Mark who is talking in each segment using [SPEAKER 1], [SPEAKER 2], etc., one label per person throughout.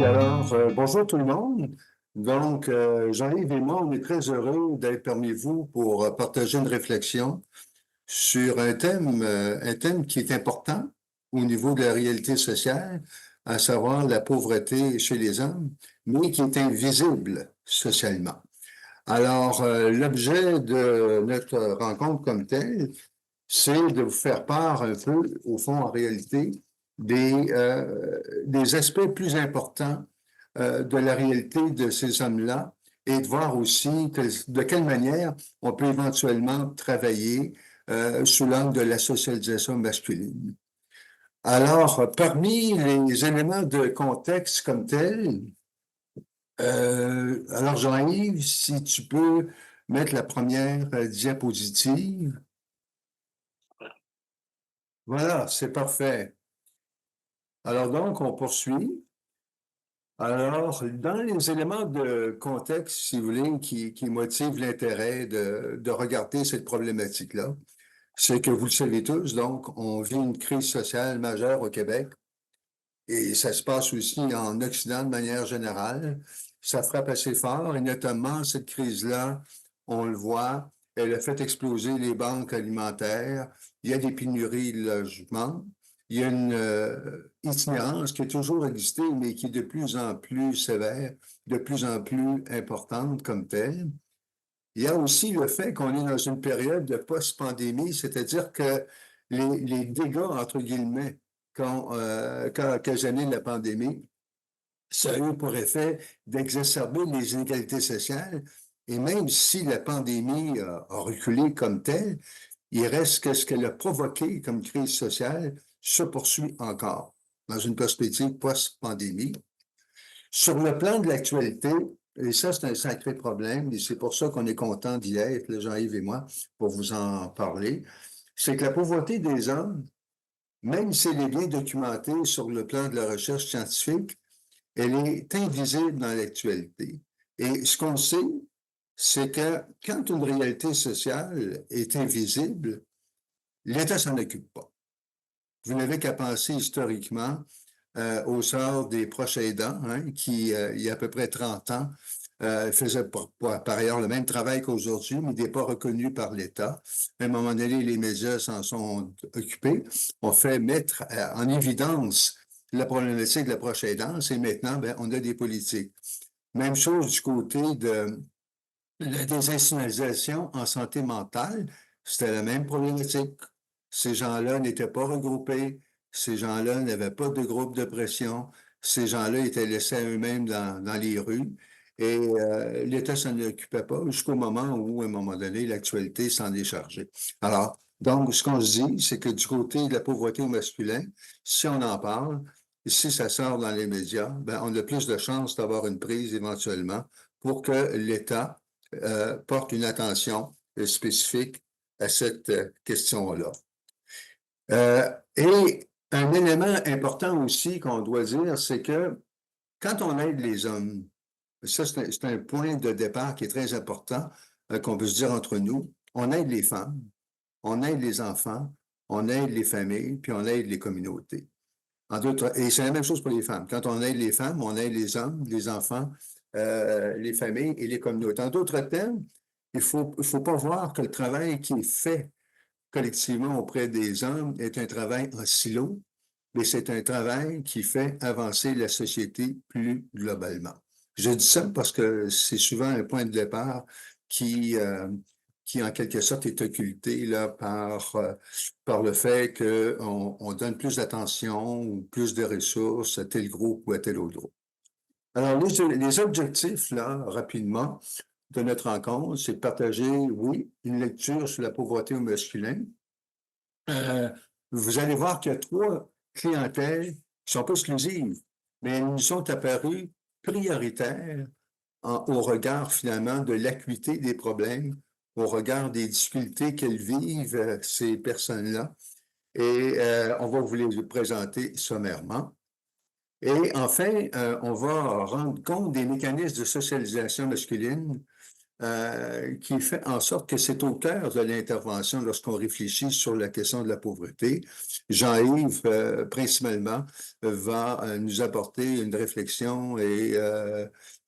[SPEAKER 1] Bonjour tout le monde. Jean-Yves et moi, on est très heureux d'être parmi vous pour partager une réflexion sur un thème qui est important au niveau de la réalité sociale, à savoir la pauvreté chez les hommes, mais qui est invisible socialement. L'objet de notre rencontre comme telle, c'est de vous faire part un peu, au fond, en réalité, des aspects plus importants de la réalité de ces hommes-là et de voir aussi de quelle manière on peut éventuellement travailler sous l'angle de la socialisation masculine. Parmi les éléments de contexte comme tels, Jean-Yves, si tu peux mettre la première diapositive. Voilà, c'est parfait. On poursuit. Dans les éléments de contexte, si vous voulez, qui motivent l'intérêt de regarder cette problématique-là, c'est que vous le savez tous, donc, on vit une crise sociale majeure au Québec et ça se passe aussi en Occident de manière générale. Ça frappe assez fort et notamment cette crise-là, on le voit, elle a fait exploser les banques alimentaires. Il y a des pénuries de logements. Il y a une itinérance qui a toujours existé, mais qui est de plus en plus sévère, de plus en plus importante comme telle. Il y a aussi le fait qu'on est dans une période de post-pandémie, c'est-à-dire que les dégâts, entre guillemets, qu'a occasionné la pandémie, ça a eu pour effet d'exacerber les inégalités sociales. Et même si la pandémie a reculé comme telle, il reste que ce qu'elle a provoqué comme crise sociale se poursuit encore dans une perspective post-pandémie. Sur le plan de l'actualité, et ça, c'est un sacré problème, et c'est pour ça qu'on est content d'y être, là, Jean-Yves et moi, pour vous en parler, c'est que la pauvreté des hommes, même si elle est bien documentée sur le plan de la recherche scientifique, elle est invisible dans l'actualité. Et ce qu'on sait, c'est que quand une réalité sociale est invisible, l'État s'en occupe pas. Vous n'avez qu'à penser historiquement au sort des proches aidants, hein, qui, il y a à peu près 30 ans, faisaient par ailleurs le même travail qu'aujourd'hui, mais n'est pas reconnu par l'État. À un moment donné, les médias s'en sont occupés. On fait mettre en évidence la problématique de la proche aidance et maintenant, ben, on a des politiques. Même chose du côté de la désinstitutionnalisation en santé mentale, c'était la même problématique. Ces gens-là n'étaient pas regroupés, ces gens-là n'avaient pas de groupe de pression, ces gens-là étaient laissés à eux-mêmes dans les rues et l'État s'en occupait pas jusqu'au moment où, à un moment donné, l'actualité s'en est chargée. Ce qu'on se dit, c'est que du côté de la pauvreté au masculin, si on en parle, si ça sort dans les médias, ben, on a plus de chances d'avoir une prise éventuellement pour que l'État porte une attention spécifique à cette question-là. Et un élément important aussi qu'on doit dire, c'est que quand on aide les hommes, ça c'est un point de départ qui est très important, qu'on peut se dire entre nous, on aide les femmes, on aide les enfants, on aide les familles, puis on aide les communautés. Et c'est la même chose pour les femmes. Quand on aide les femmes, on aide les hommes, les enfants, les familles et les communautés. En d'autres termes, il faut pas voir que le travail qui est fait collectivement auprès des hommes est un travail en silo, mais c'est un travail qui fait avancer la société plus globalement. Je dis ça parce que c'est souvent un point de départ qui, euh, qui en quelque sorte est occulté là, par le fait qu'on donne plus d'attention ou plus de ressources à tel groupe ou à tel autre groupe. Les objectifs, là, rapidement, de notre rencontre, c'est de partager, oui, une lecture sur la pauvreté au masculin. Euh, Vous allez voir qu'il y a trois clientèles qui sont pas exclusives, mais elles nous sont apparues prioritaires au regard finalement de l'acuité des problèmes, au regard des difficultés qu'elles vivent, ces personnes-là. Et on va vous les présenter sommairement. Et enfin, on va rendre compte des mécanismes de socialisation masculine qui fait en sorte que c'est au cœur de l'intervention lorsqu'on réfléchit sur la question de la pauvreté. Jean-Yves, principalement, va nous apporter une réflexion et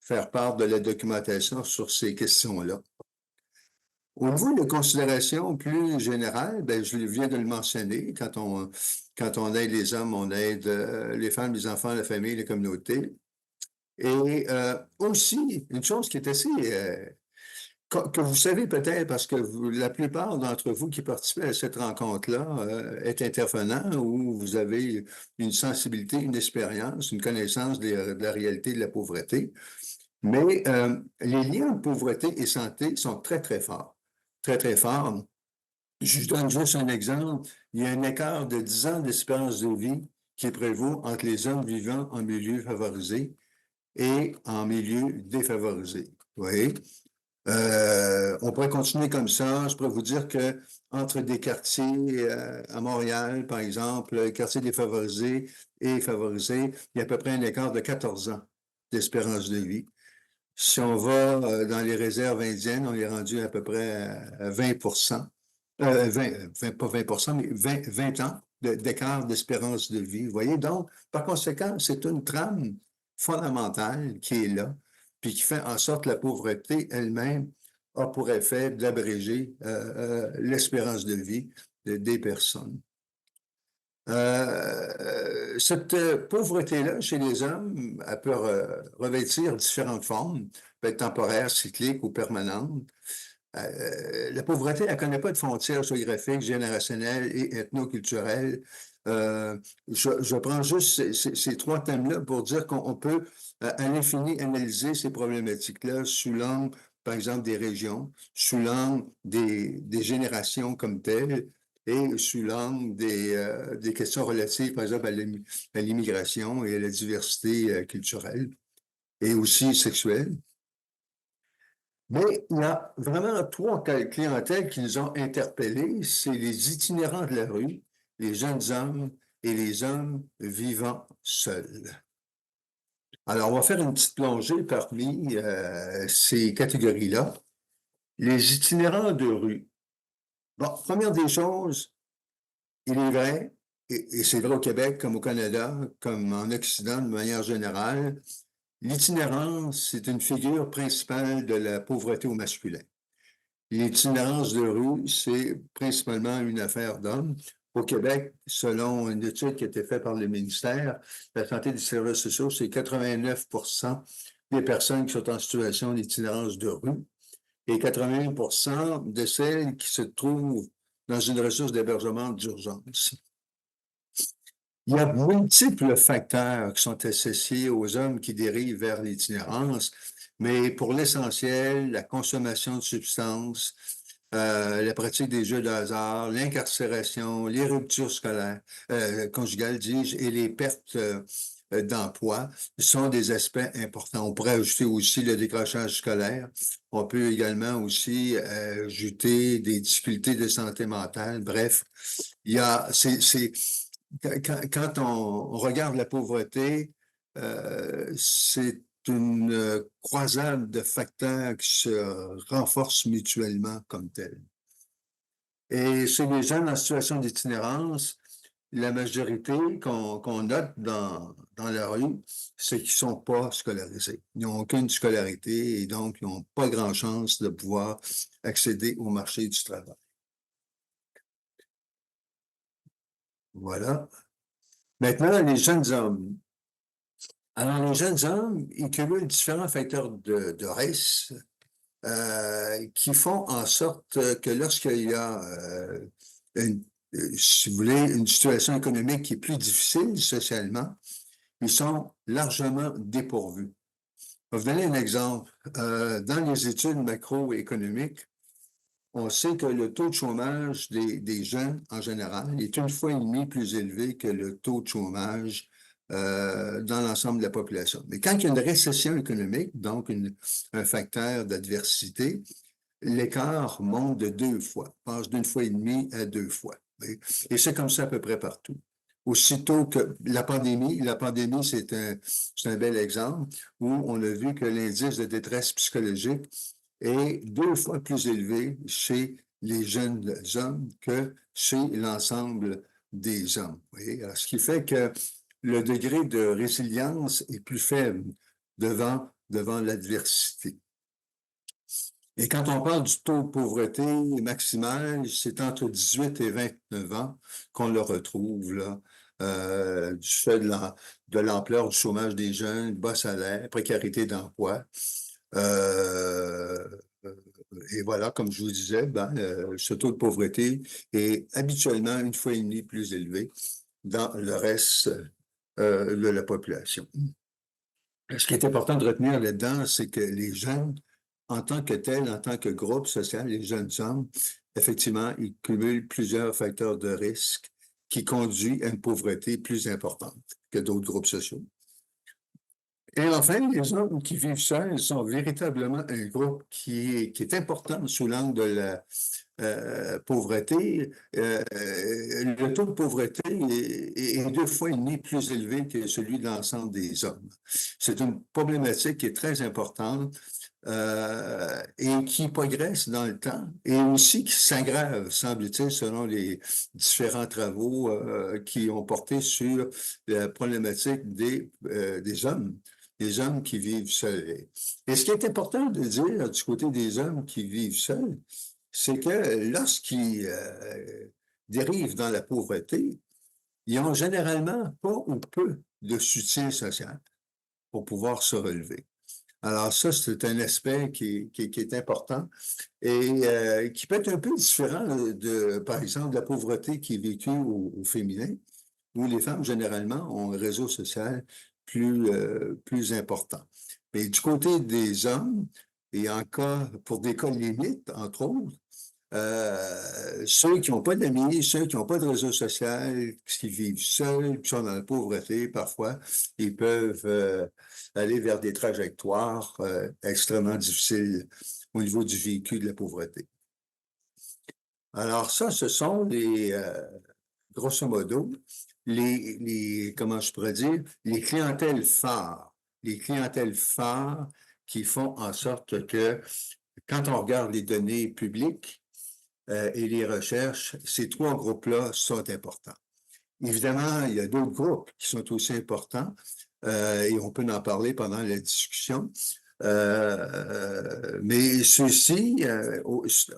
[SPEAKER 1] faire part de la documentation sur ces questions-là. Au niveau de considérations plus générales, ben, je viens de le mentionner, quand on aide les hommes, on aide les femmes, les enfants, la famille, les communautés. Et aussi, une chose qui est assez que vous savez peut-être parce que la plupart d'entre vous qui participez à cette rencontre-là est intervenant ou vous avez une sensibilité, une expérience, une connaissance de la réalité de la pauvreté. Mais les liens de pauvreté et santé sont très, très forts. Très, très forts. Je donne juste un exemple. Il y a un écart de 10 ans d'espérance de vie qui prévaut entre les hommes vivant en milieu favorisé et en milieu défavorisé. Vous voyez? On pourrait continuer comme ça. Je pourrais vous dire que entre des quartiers à Montréal, par exemple, quartiers défavorisés et favorisés, il y a à peu près un écart de 14 ans d'espérance de vie. Si on va dans les réserves indiennes, on est rendu à peu près à 20%, 20, pas 20%, mais 20 ans d'écart d'espérance de vie. Vous voyez, donc, par conséquent, c'est une trame fondamentale qui est là, puis qui fait en sorte que la pauvreté elle-même a pour effet d'abréger l'espérance de vie des personnes. Cette pauvreté-là, chez les hommes, elle peut revêtir différentes formes, peut être temporaire, cyclique ou permanente. La pauvreté, elle ne connaît pas de frontières géographiques, générationnelles et ethnoculturelles. Je prends juste ces trois thèmes-là pour dire qu'on peut à l'infini analyser ces problématiques-là sous l'angle, par exemple, des régions, sous l'angle des générations comme telles, et sous l'angle des questions relatives, par exemple, à l'immigration et à la diversité culturelle et aussi sexuelle. Mais il y a vraiment trois clientèles qui nous ont interpellés. C'est les itinérants de la rue, les jeunes hommes et les hommes vivant seuls. Alors, on va faire une petite plongée parmi ces catégories-là. Les itinérants de rue. Bon, première des choses, il est vrai, et c'est vrai au Québec comme au Canada, comme en Occident de manière générale, l'itinérance, c'est une figure principale de la pauvreté au masculin. L'itinérance de rue, c'est principalement une affaire d'hommes. Au Québec, selon une étude qui a été faite par le ministère de la Santé et des Services sociaux, c'est 89% des personnes qui sont en situation d'itinérance de rue et 81% de celles qui se trouvent dans une ressource d'hébergement d'urgence. Il y a multiples facteurs qui sont associés aux hommes qui dérivent vers l'itinérance, mais pour l'essentiel, la consommation de substances, la pratique des jeux de hasard, l'incarcération, les ruptures scolaires, conjugales, dis-je, et les pertes d'emploi sont des aspects importants. On pourrait ajouter aussi le décrochage scolaire. On peut également aussi ajouter des difficultés de santé mentale. Bref, il y a, quand on regarde la pauvreté, c'est une croisade de facteurs qui se renforcent mutuellement comme tels. Et chez les jeunes en situation d'itinérance, la majorité qu'on note dans la rue, c'est qu'ils ne sont pas scolarisés. Ils n'ont aucune scolarité et donc ils n'ont pas grand chance de pouvoir accéder au marché du travail. Voilà. Maintenant, les jeunes hommes. Alors, les jeunes hommes, ils cumulent différents facteurs de risque qui font en sorte que lorsqu'il y a, si vous voulez, une situation économique qui est plus difficile socialement, ils sont largement dépourvus. Je vais vous donner un exemple. Dans les études macroéconomiques, on sait que le taux de chômage des jeunes en général est une fois et demie plus élevé que le taux de chômage dans l'ensemble de la population. Mais quand il y a une récession économique, donc un facteur d'adversité, l'écart monte de 2 fois, passe d'une fois et demie à 2 fois. Et c'est comme ça à peu près partout. Aussitôt que la pandémie, c'est un bel exemple où on a vu que l'indice de détresse psychologique est 2 fois plus élevé chez les jeunes hommes que chez l'ensemble des hommes. Vous voyez? Alors, ce qui fait que le degré de résilience est plus faible devant l'adversité. Et quand on parle du taux de pauvreté maximal, c'est entre 18 et 29 ans qu'on le retrouve là, du fait de l'ampleur du chômage des jeunes, bas salaire, précarité d'emploi. Euh, et voilà, comme je vous disais, ce taux de pauvreté est habituellement 1 fois et demie plus élevé dans le reste de la population. Ce qui est important de retenir là-dedans, c'est que les jeunes, en tant que tels, en tant que groupe social, les jeunes hommes, effectivement, ils cumulent plusieurs facteurs de risque qui conduisent à une pauvreté plus importante que d'autres groupes sociaux. Et enfin, les hommes qui vivent seuls sont véritablement un groupe qui est important sous l'angle de la pauvreté. Le taux de pauvreté est 2 fois et demi plus élevé que celui de l'ensemble des hommes. C'est une problématique qui est très importante et qui progresse dans le temps et aussi qui s'aggrave, semble-t-il, selon les différents travaux qui ont porté sur la problématique des hommes. Les hommes qui vivent seuls. Et ce qui est important de dire du côté des hommes qui vivent seuls, c'est que lorsqu'ils dérivent dans la pauvreté, ils ont généralement pas ou peu de soutien social pour pouvoir se relever. Alors ça, c'est un aspect qui est important et qui peut être un peu différent par exemple, de la pauvreté qui est vécue au féminin, où les femmes, généralement, ont un réseau social plus important. Mais du côté des hommes, et pour des cas limites, entre autres, ceux qui n'ont pas d'amis, ceux qui n'ont pas de réseau social, qui vivent seuls, qui sont dans la pauvreté, parfois, ils peuvent aller vers des trajectoires extrêmement difficiles au niveau du vécu de la pauvreté. Alors ça, ce sont grosso modo, comment je pourrais dire, les clientèles phares. Les clientèles phares qui font en sorte que, quand on regarde les données publiques et les recherches, ces 3 groupes-là sont importants. Évidemment, il y a d'autres groupes qui sont aussi importants et on peut en parler pendant la discussion. Mais ceux-ci,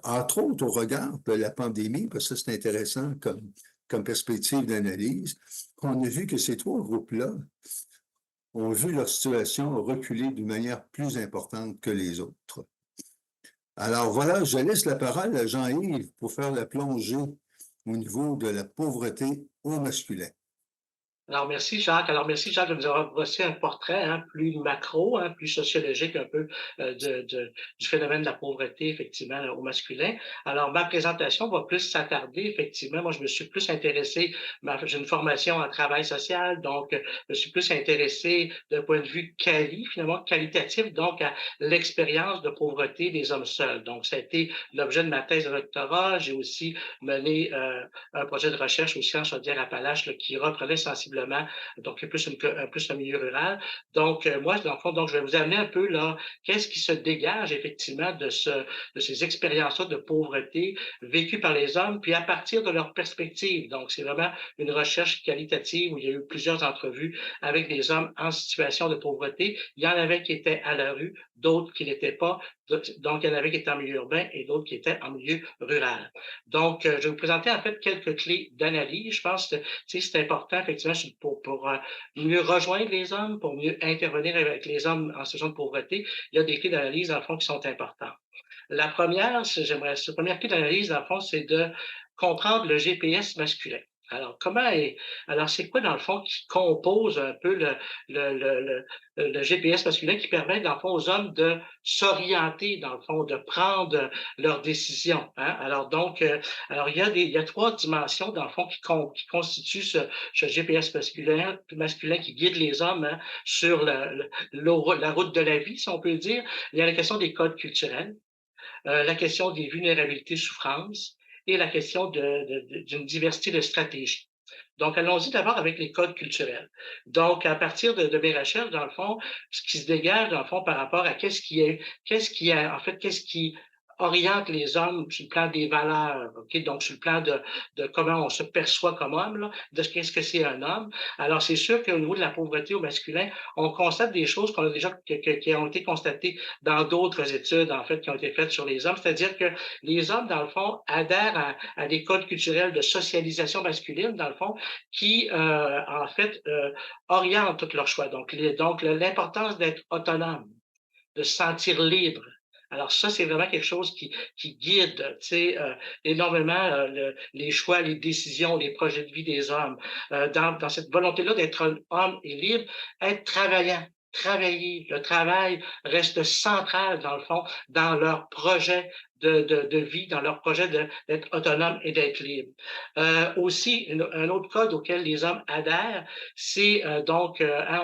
[SPEAKER 1] entre autres au regard de la pandémie, parce que ça c'est intéressant comme perspective d'analyse, on a vu que ces 3 groupes-là ont vu leur situation reculer d'une manière plus importante que les autres. Alors voilà, je laisse la parole à Jean-Yves pour faire la plongée au niveau de la pauvreté au masculin.
[SPEAKER 2] Alors merci Jacques. Alors merci Jacques de nous avoir brossé un portrait plus macro, plus sociologique un peu du phénomène de la pauvreté effectivement au masculin. Alors ma présentation va plus s'attarder effectivement. Moi je me suis plus intéressé, j'ai une formation en travail social, donc je me suis plus intéressé d'un point de vue finalement qualitatif, donc à l'expérience de pauvreté des hommes seuls. Donc ça a été l'objet de ma thèse de doctorat. J'ai aussi mené un projet de recherche aussi en Chaudière-Appalaches qui reprenait sensiblement donc plus le milieu rural. Donc moi, dans le fond, donc je vais vous amener un peu là, qu'est-ce qui se dégage effectivement de ces expériences-là de pauvreté vécues par les hommes, puis à partir de leur perspective. Donc c'est vraiment une recherche qualitative où il y a eu plusieurs entrevues avec des hommes en situation de pauvreté. Il y en avait qui étaient à la rue, d'autres qui l'étaient pas. Donc il y en avait qui étaient en milieu urbain et d'autres qui étaient en milieu rural. Donc je vais vous présenter en fait quelques clés d'analyse. Je pense que c'est important effectivement pour mieux rejoindre les hommes, pour mieux intervenir avec les hommes en situation de pauvreté. Il y a des clés d'analyse, dans le fond, qui sont importantes. La première clé d'analyse, dans le fond, c'est de comprendre le GPS masculin. Alors, alors, c'est quoi, dans le fond, qui compose un peu le GPS masculin qui permet, dans le fond, aux hommes de s'orienter, dans le fond, de prendre leurs décisions, hein? Alors, donc, alors, il y a 3 dimensions, dans le fond, qui constituent ce GPS masculin qui guide les hommes sur la route de la vie, si on peut dire. Il y a la question des codes culturels, la question des vulnérabilités souffrances et la question d'une diversité de stratégies. Donc, allons-y d'abord avec les codes culturels. Donc, à partir de mes recherches, dans le fond, ce qui se dégage, dans le fond, par rapport à en fait, qu'est-ce qui oriente les hommes sur le plan des valeurs, OK? Donc, sur le plan de comment on se perçoit comme homme, là, de qu'est-ce que c'est un homme. Alors, c'est sûr qu'au niveau de la pauvreté au masculin, on constate des choses qu'on a déjà, qui ont été constatées dans d'autres études, en fait, qui ont été faites sur les hommes. C'est-à-dire que les hommes, dans le fond, adhèrent à des codes culturels de socialisation masculine, dans le fond, qui, en fait, orientent tous leurs choix. Donc l'importance d'être autonome, de se sentir libre. Alors ça, c'est vraiment quelque chose qui guide, tu sais, énormément les choix, les décisions, les projets de vie des hommes. Dans cette volonté-là d'être un homme et libre, être travaillant. Travailler. Le travail reste central, dans le fond, dans leur projet de vie, dans leur projet d'être autonome et d'être libre. Aussi, un autre code auquel les hommes adhèrent, c'est hein,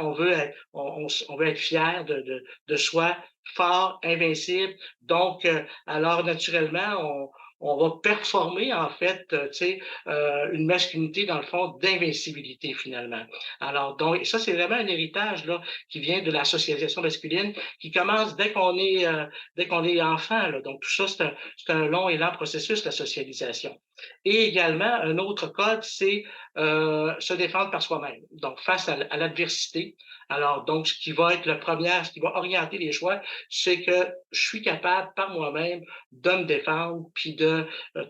[SPEAKER 2] on veut être fier de soi, fort, invincible. Donc, alors naturellement, on va performer en fait, tu sais, une masculinité dans le fond d'invincibilité finalement. Alors donc, ça c'est vraiment un héritage là qui vient de la socialisation masculine, qui commence dès qu'on est enfant. Là. Donc tout ça c'est un long et lent processus la socialisation. Et également un autre code, c'est se défendre par soi-même. Donc face à l'adversité. Alors donc ce qui va orienter les choix, c'est que je suis capable par moi-même de me défendre puis de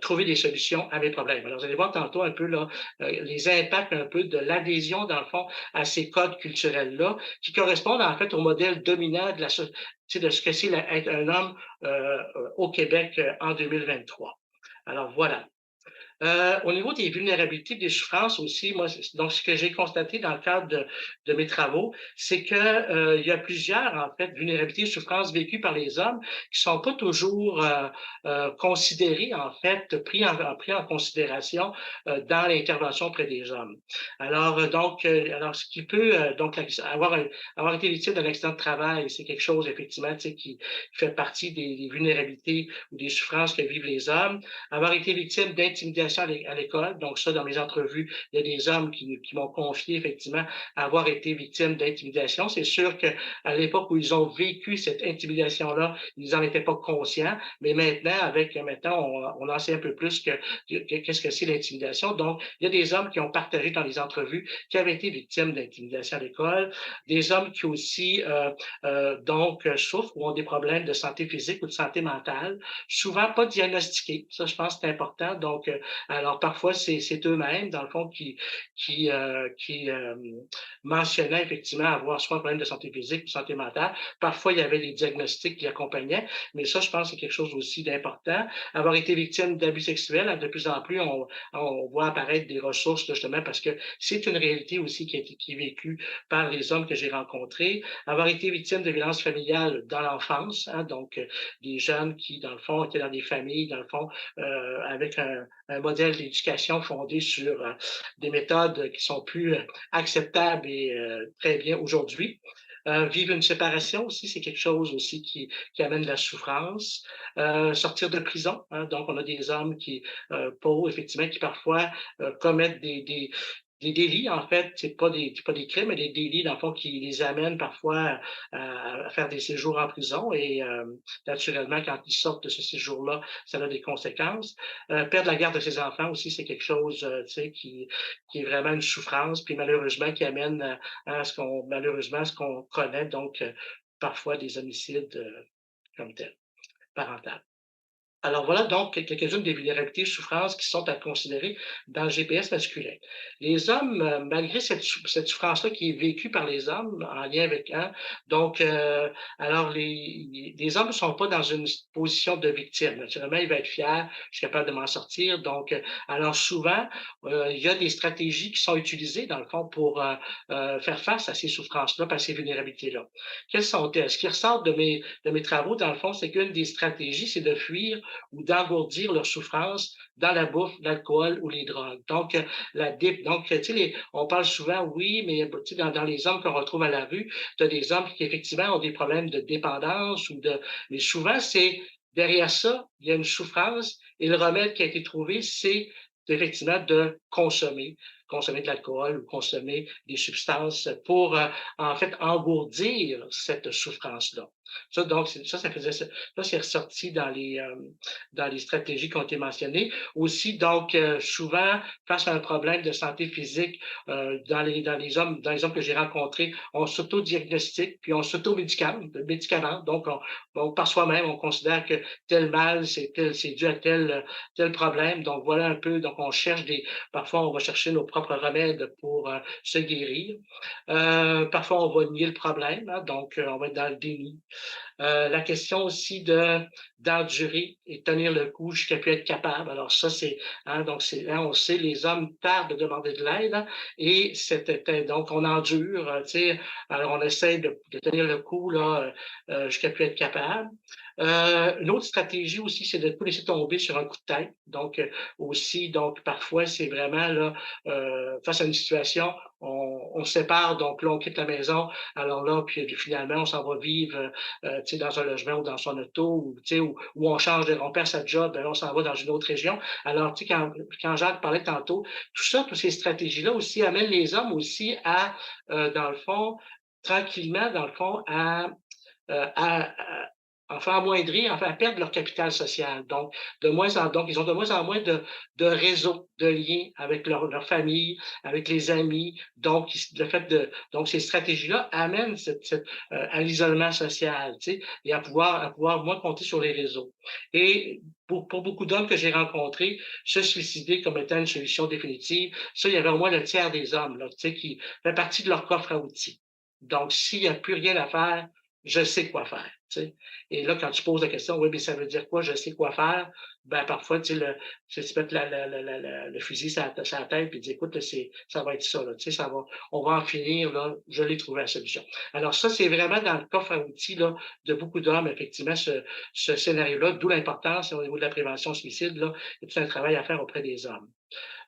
[SPEAKER 2] trouver des solutions à mes problèmes. Alors, vous allez voir tantôt un peu là, les impacts un peu de l'adhésion, dans le fond, à ces codes culturels-là, qui correspondent en fait au modèle dominant de de ce que c'est être un homme au Québec en 2023. Alors, voilà. Au niveau des vulnérabilités, des souffrances aussi, moi, donc ce que j'ai constaté dans le cadre de mes travaux, c'est que il y a plusieurs en fait vulnérabilités et souffrances vécues par les hommes qui sont pas toujours considérées en fait, pris en considération dans l'intervention auprès des hommes. Alors alors ce qui peut avoir été victime d'un accident de travail, c'est quelque chose effectivement qui fait partie des vulnérabilités ou des souffrances que vivent les hommes. Avoir été victime d'intimidation à l'école. Donc ça, dans mes entrevues, il y a des hommes qui m'ont confié effectivement avoir été victimes d'intimidation. C'est sûr qu'à l'époque où ils ont vécu cette intimidation-là, ils n'en étaient pas conscients, mais maintenant, on en sait un peu plus qu'est-ce que c'est l'intimidation. Donc, il y a des hommes qui ont partagé dans les entrevues qui avaient été victimes d'intimidation à l'école, des hommes qui aussi souffrent ou ont des problèmes de santé physique ou de santé mentale, souvent pas diagnostiqués. Ça, je pense que c'est important. Donc, alors parfois, c'est eux-mêmes, dans le fond, qui mentionnaient effectivement avoir soit un problème de santé physique ou de santé mentale. Parfois, il y avait des diagnostics qui accompagnaient, mais ça, je pense que c'est quelque chose aussi d'important. Avoir été victime d'abus sexuels, de plus en plus, on voit apparaître des ressources, justement, parce que c'est une réalité aussi qui est vécue par les hommes que j'ai rencontrés. Avoir été victime de violences familiales dans l'enfance, hein, donc des jeunes qui, dans le fond, étaient dans des familles, dans le fond, avec un modèle d'éducation fondé sur des méthodes qui sont plus acceptables et très bien aujourd'hui. Vivre une séparation aussi, c'est quelque chose aussi qui amène de la souffrance. Sortir de prison, hein, donc on a des hommes pauvres, effectivement, qui parfois commettent des délits, en fait, c'est pas des crimes, mais des délits, dans le fond, qui les amènent parfois à faire des séjours en prison. Et naturellement, quand ils sortent de ce séjour-là, ça a des conséquences. Perdre la garde de ses enfants aussi, c'est quelque chose, tu sais, qui est vraiment une souffrance, puis malheureusement, qui amène malheureusement, à ce qu'on connaît, donc, parfois des homicides comme tels, parentaux. Alors voilà donc quelques-unes des vulnérabilités et souffrances qui sont à considérer dans le GPS masculin. Les hommes, malgré cette souffrance-là qui est vécue par les hommes en lien avec un, donc alors les hommes ne sont pas dans une position de victime. Naturellement, il va être fier, je suis capable de m'en sortir. Donc, alors souvent, il y a des stratégies qui sont utilisées dans le fond pour faire face à ces souffrances-là, à ces vulnérabilités-là. Quelles sont-elles? Ce qui ressort de mes travaux, dans le fond, c'est qu'une des stratégies, c'est de fuir ou d'engourdir leur souffrance dans la bouffe, l'alcool ou les drogues. Donc, tu sais, on parle souvent, oui, mais tu sais, dans les hommes qu'on retrouve à la rue, tu as des hommes qui effectivement ont des problèmes de dépendance mais souvent, c'est derrière ça, il y a une souffrance et le remède qui a été trouvé, c'est effectivement de consommer de l'alcool ou consommer des substances pour, en fait, engourdir cette souffrance-là. Ça, donc, ça, c'est ressorti dans les stratégies qui ont été mentionnées. Aussi, donc, souvent, face à un problème de santé physique, dans les hommes que j'ai rencontrés, on s'auto-diagnostique, puis on s'auto-médicamente. Donc, par soi-même, on considère que tel mal, c'est dû à tel problème. Donc, voilà un peu, donc on cherche parfois on va chercher nos propres remèdes pour se guérir. Parfois, on va nier le problème, hein, donc on va être dans le déni. La question aussi d'endurer et tenir le coup jusqu'à plus être capable. Alors ça, on sait, les hommes tardent de demander de l'aide, hein, et donc on endure, tu sais, alors on essaie de tenir le coup là, jusqu'à plus être capable. Une autre stratégie aussi, c'est de ne pas laisser tomber sur un coup de tête. Donc, aussi, donc, parfois, c'est vraiment là, face à une situation, on se sépare, donc là, on quitte la maison. Alors là, puis finalement, on s'en va vivre, tu sais, dans un logement ou dans son auto, ou, tu sais, ou on on perd sa job, ben là, on s'en va dans une autre région. Alors, tu sais, quand Jacques parlait tantôt, tout ça, toutes ces stratégies-là aussi amènent les hommes aussi à, dans le fond, tranquillement, dans le fond, à enfin amoindrir, enfin à perdre leur capital social. Donc ils ont de moins en moins de réseaux, de liens avec leur famille, avec les amis. Donc, donc ces stratégies-là amènent à l'isolement social, tu sais, et à pouvoir moins compter sur les réseaux. Et pour beaucoup d'hommes que j'ai rencontrés, se suicider comme étant une solution définitive, ça, il y avait au moins le tiers des hommes, là, tu sais, qui fait partie de leur coffre à outils. Donc, s'il n'y a plus rien à faire, je sais quoi faire. Tu sais. Et là, quand tu poses la question, oui, mais ça veut dire quoi, je sais quoi faire? Ben, parfois, tu sais, tu peux mettre le fusil sur la tête et dire, écoute, ça va être ça, là, tu sais, on va en finir, là, je l'ai trouvé la solution. Alors, ça, c'est vraiment dans le coffre à outils, là, de beaucoup d'hommes, effectivement, ce scénario-là, d'où l'importance au niveau de la prévention suicide, là, il y a tout un travail à faire auprès des hommes.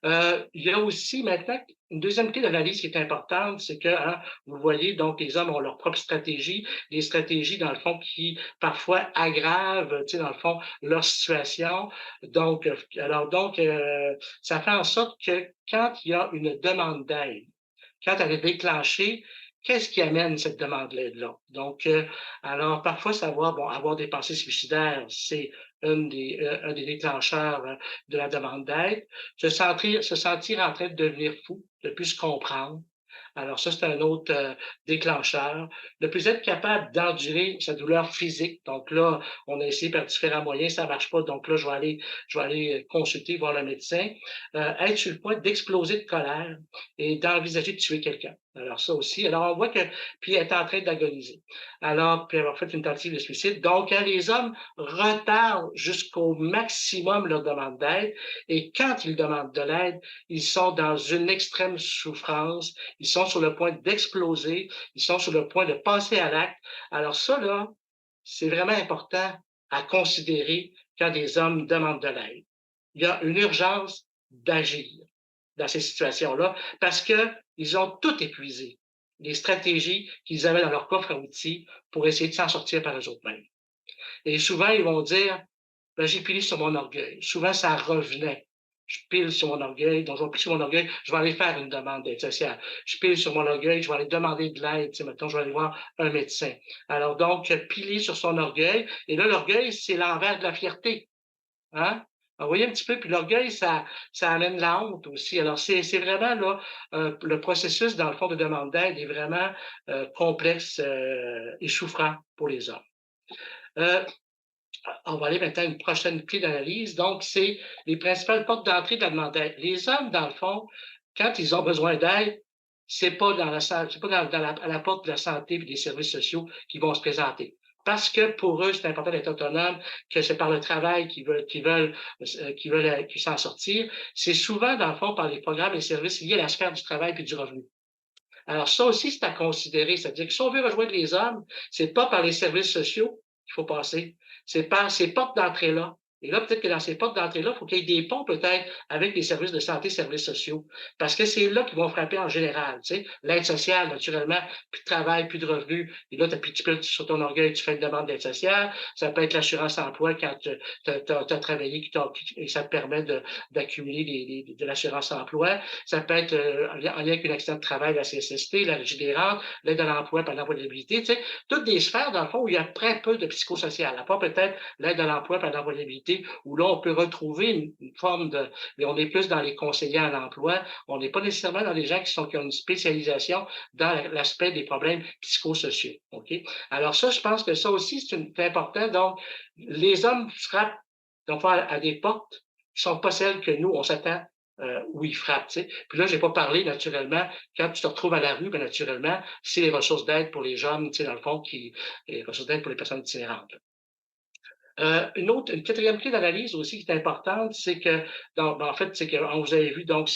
[SPEAKER 2] Il y a aussi maintenant une deuxième clé d'analyse qui est importante, c'est que, hein, vous voyez, donc les hommes ont leur propre stratégie, des stratégies, dans le fond, qui parfois aggravent, tu sais, dans le fond, leur situation. Donc, ça fait en sorte que quand il y a une demande d'aide, quand elle est déclenchée, qu'est-ce qui amène cette demande d'aide-là? Donc, alors, parfois, avoir des pensées suicidaires, c'est un des déclencheurs de la demande d'aide. Se sentir en train de devenir fou, de plus se comprendre. Alors ça, c'est un autre déclencheur. Ne plus être capable d'endurer sa douleur physique. Donc là, on a essayé par différents moyens, ça marche pas. Donc là, je vais aller consulter, voir le médecin. Être sur le point d'exploser de colère et d'envisager de tuer quelqu'un. Alors ça aussi. Alors on voit que, puis être en train d'agoniser. Alors, puis avoir fait une tentative de suicide. Donc, quand les hommes retardent jusqu'au maximum leur demande d'aide, et quand ils demandent de l'aide, ils sont dans une extrême souffrance, ils sont sur le point d'exploser, ils sont sur le point de passer à l'acte. Alors ça, là, c'est vraiment important à considérer quand des hommes demandent de l'aide. Il y a une urgence d'agir dans ces situations-là parce qu'ils ont tout épuisé, les stratégies qu'ils avaient dans leur coffre à outils pour essayer de s'en sortir par eux-mêmes. Et souvent, ils vont dire, ben, j'ai pilé sur mon orgueil. Souvent, ça revenait. Je pile sur mon orgueil, donc je vais piler sur mon orgueil, je vais aller faire une demande d'aide sociale. Je pile sur mon orgueil, je vais aller demander de l'aide, tu sais, maintenant, je vais aller voir un médecin. Alors donc, piler sur son orgueil, et là, l'orgueil, c'est l'envers de la fierté. Hein? Vous voyez un petit peu, puis l'orgueil, ça amène la honte aussi. Alors, c'est vraiment là, le processus, dans le fond, de demande d'aide est vraiment complexe et souffrant pour les hommes. Euh, on va aller maintenant à une prochaine clé d'analyse. Donc, c'est les principales portes d'entrée de la demande d'aide. Les hommes, dans le fond, quand ils ont besoin d'aide, c'est pas c'est pas à la porte de la santé et des services sociaux qui vont se présenter. Parce que pour eux, c'est important d'être autonome, que c'est par le travail qu'ils s'en sortir. C'est souvent, dans le fond, par les programmes et services liés à la sphère du travail et du revenu. Alors, ça aussi, c'est à considérer. C'est-à-dire que si on veut rejoindre les hommes, c'est pas par les services sociaux qu'il faut passer. C'est par ces portes d'entrée-là Et là, peut-être que dans ces portes d'entrée-là, il faut qu'il y ait des ponts peut-être avec les services de santé, services sociaux. Parce que c'est là qu'ils vont frapper en général. Tu sais, l'aide sociale, naturellement, plus de travail, plus de revenus. Et là, tu peux sur ton orgueil, tu fais une demande d'aide sociale. Ça peut être l'assurance emploi quand tu as travaillé et ça te permet d'accumuler de l'assurance emploi. Ça peut être en lien avec un accident de travail, la CSST, la Régie des rentes, l'aide à l'emploi par l'employabilité. Tu sais, toutes des sphères, dans le fond, où il y a très peu de psychosocial. À part peut-être l'aide à l'emploi par l'employabilité, où là, on peut retrouver une forme de... Mais on est plus dans les conseillers à l'emploi. On n'est pas nécessairement dans les gens qui ont une spécialisation dans l'aspect des problèmes psychosociaux. OK? Alors ça, je pense que ça aussi, c'est important. Donc, les hommes frappent donc, à des portes qui ne sont pas celles que nous, on s'attend où ils frappent. Tu sais. Puis là, je n'ai pas parlé, naturellement, quand tu te retrouves à la rue, bien, naturellement, c'est les ressources d'aide pour les jeunes, tu sais, dans le fond, les ressources d'aide pour les personnes itinérantes. Une quatrième clé d'analyse aussi qui est importante, c'est que, en fait, c'est que, vous avez vu, donc,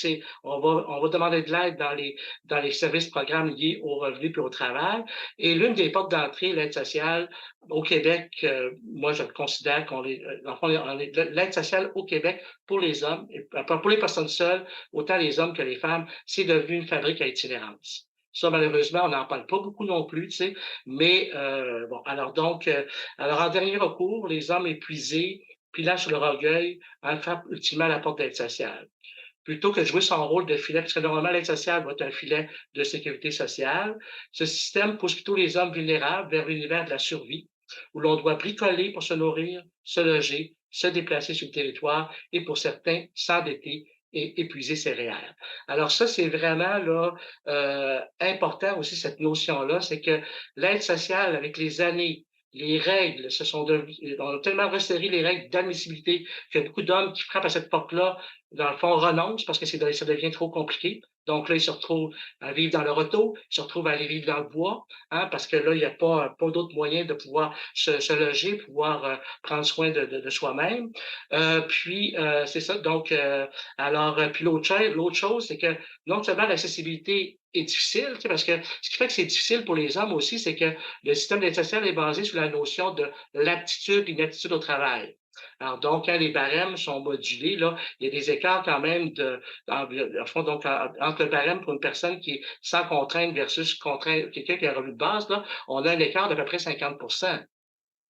[SPEAKER 2] on va demander de l'aide dans les services, programmes liés au revenu puis au travail. Et l'une des portes d'entrée, l'aide sociale au Québec, moi, je considère dans le fond, l'aide sociale au Québec pour les hommes, et pour les personnes seules, autant les hommes que les femmes, c'est devenu une fabrique à itinérance. Ça, malheureusement, on n'en parle pas beaucoup non plus, tu sais, mais bon, alors, en dernier recours, les hommes épuisés, pilant sur leur orgueil, frappent ultimement la porte d'aide sociale. Plutôt que de jouer son rôle de filet, parce que normalement, l'aide sociale va être un filet de sécurité sociale, ce système pousse plutôt les hommes vulnérables vers l'univers de la survie, où l'on doit bricoler pour se nourrir, se loger, se déplacer sur le territoire et, pour certains, s'endetter et épuiser ses réels. Alors ça, c'est vraiment là important aussi, cette notion-là, c'est que l'aide sociale, avec les années, les règles, on a tellement resserré les règles d'admissibilité qu'il y a beaucoup d'hommes qui frappent à cette porte-là, dans le fond, renoncent parce que ça devient trop compliqué. Donc là, ils se retrouvent à vivre dans leur auto, ils se retrouvent à aller vivre dans le bois, hein, parce que là, il n'y a pas d'autre moyen de pouvoir se loger, pouvoir prendre soin de soi-même. C'est ça. Donc, puis l'autre chose, c'est que non seulement l'accessibilité est difficile, tu sais, parce que ce qui fait que c'est difficile pour les hommes aussi, c'est que le système d'aide sociale est basé sur la notion de l'aptitude et l'inaptitude au travail. Alors, donc, quand les barèmes sont modulés, là, il y a des écarts quand même entre le barème pour une personne qui est sans contrainte versus quelqu'un qui a un revenu de base, là, on a un écart d'à peu près 50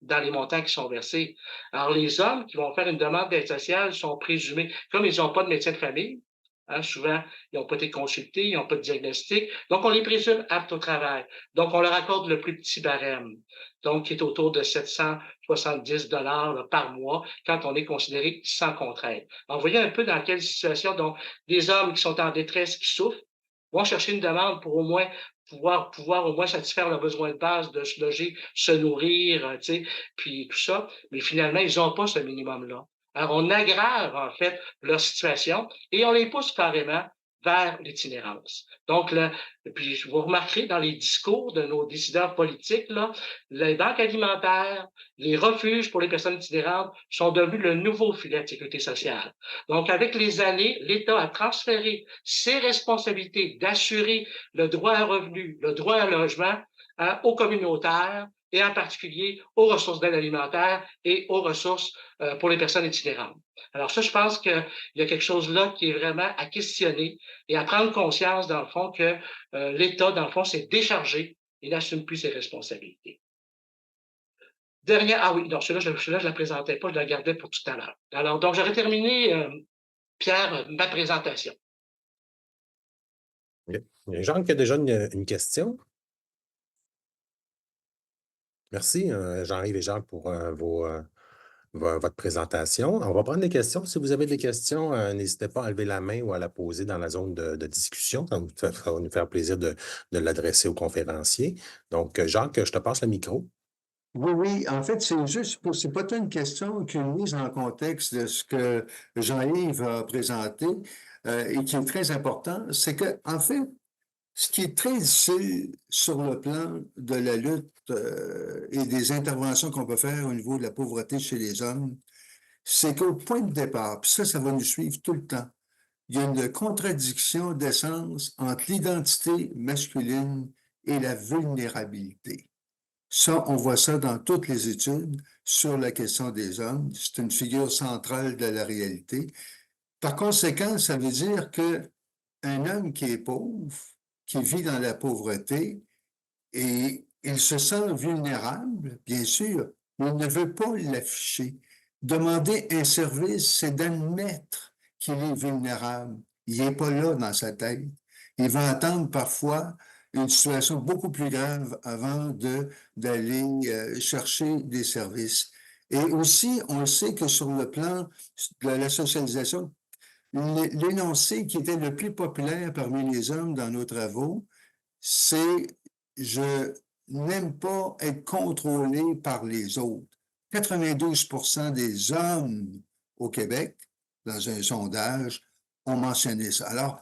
[SPEAKER 2] dans les montants qui sont versés. Alors, les hommes qui vont faire une demande d'aide sociale sont présumés, comme ils n'ont pas de médecin de famille, hein, souvent, ils n'ont pas été consultés, ils n'ont pas de diagnostic. Donc, on les présume aptes au travail. Donc, on leur accorde le plus petit barème, donc qui est autour de 770 $ par mois quand on est considéré sans contrainte. Alors, vous voyez un peu dans quelle situation, donc, des hommes qui sont en détresse, qui souffrent, vont chercher une demande pour au moins pouvoir au moins satisfaire leurs besoins de base, de se loger, se nourrir, tu sais, puis tout ça. Mais finalement, ils n'ont pas ce minimum-là. Alors, on aggrave, en fait, leur situation et on les pousse carrément vers l'itinérance. Donc, là, puis vous remarquerez dans les discours de nos décideurs politiques, là, les banques alimentaires, les refuges pour les personnes itinérantes sont devenus le nouveau filet de sécurité sociale. Donc, avec les années, l'État a transféré ses responsabilités d'assurer le droit à un revenu, le droit à un logement aux communautaires et en particulier aux ressources d'aide alimentaire et aux ressources pour les personnes itinérantes. Alors ça, je pense qu'il y a quelque chose là qui est vraiment à questionner et à prendre conscience, dans le fond, que l'État, dans le fond, s'est déchargé et n'assume plus ses responsabilités. Ah oui, non, celui-là, je ne la présentais pas, je la gardais pour tout à l'heure. Alors, donc, j'aurais terminé, Pierre, ma présentation.
[SPEAKER 3] Il y a Jean qui a déjà une question. Merci, Jean-Yves et Jacques, pour votre présentation. On va prendre des questions. Si vous avez des questions, n'hésitez pas à lever la main ou à la poser dans la zone de discussion. Ça va nous faire plaisir de l'adresser au conférencier. Donc, Jacques, je te passe le micro.
[SPEAKER 1] Oui, oui, en fait, c'est pas tant une question qu'une mise en contexte de ce que Jean-Yves a présenté et qui est très important. C'est que, en fait, ce qui est très difficile sur le plan de la lutte et des interventions qu'on peut faire au niveau de la pauvreté chez les hommes, c'est qu'au point de départ, puis ça va nous suivre tout le temps, il y a une contradiction d'essence entre l'identité masculine et la vulnérabilité. Ça, on voit ça dans toutes les études sur la question des hommes. C'est une figure centrale de la réalité. Par conséquent, ça veut dire que un homme qui est pauvre, qui vit dans la pauvreté, et il se sent vulnérable, bien sûr, mais il ne veut pas l'afficher. Demander un service, c'est d'admettre qu'il est vulnérable. Il n'est pas là dans sa tête. Il va attendre parfois une situation beaucoup plus grave avant d'aller chercher des services. Et aussi, on sait que sur le plan de la socialisation, l'énoncé qui était le plus populaire parmi les hommes dans nos travaux, c'est je n'aime pas être contrôlé par les autres. 92% des hommes au Québec, dans un sondage, ont mentionné ça. Alors,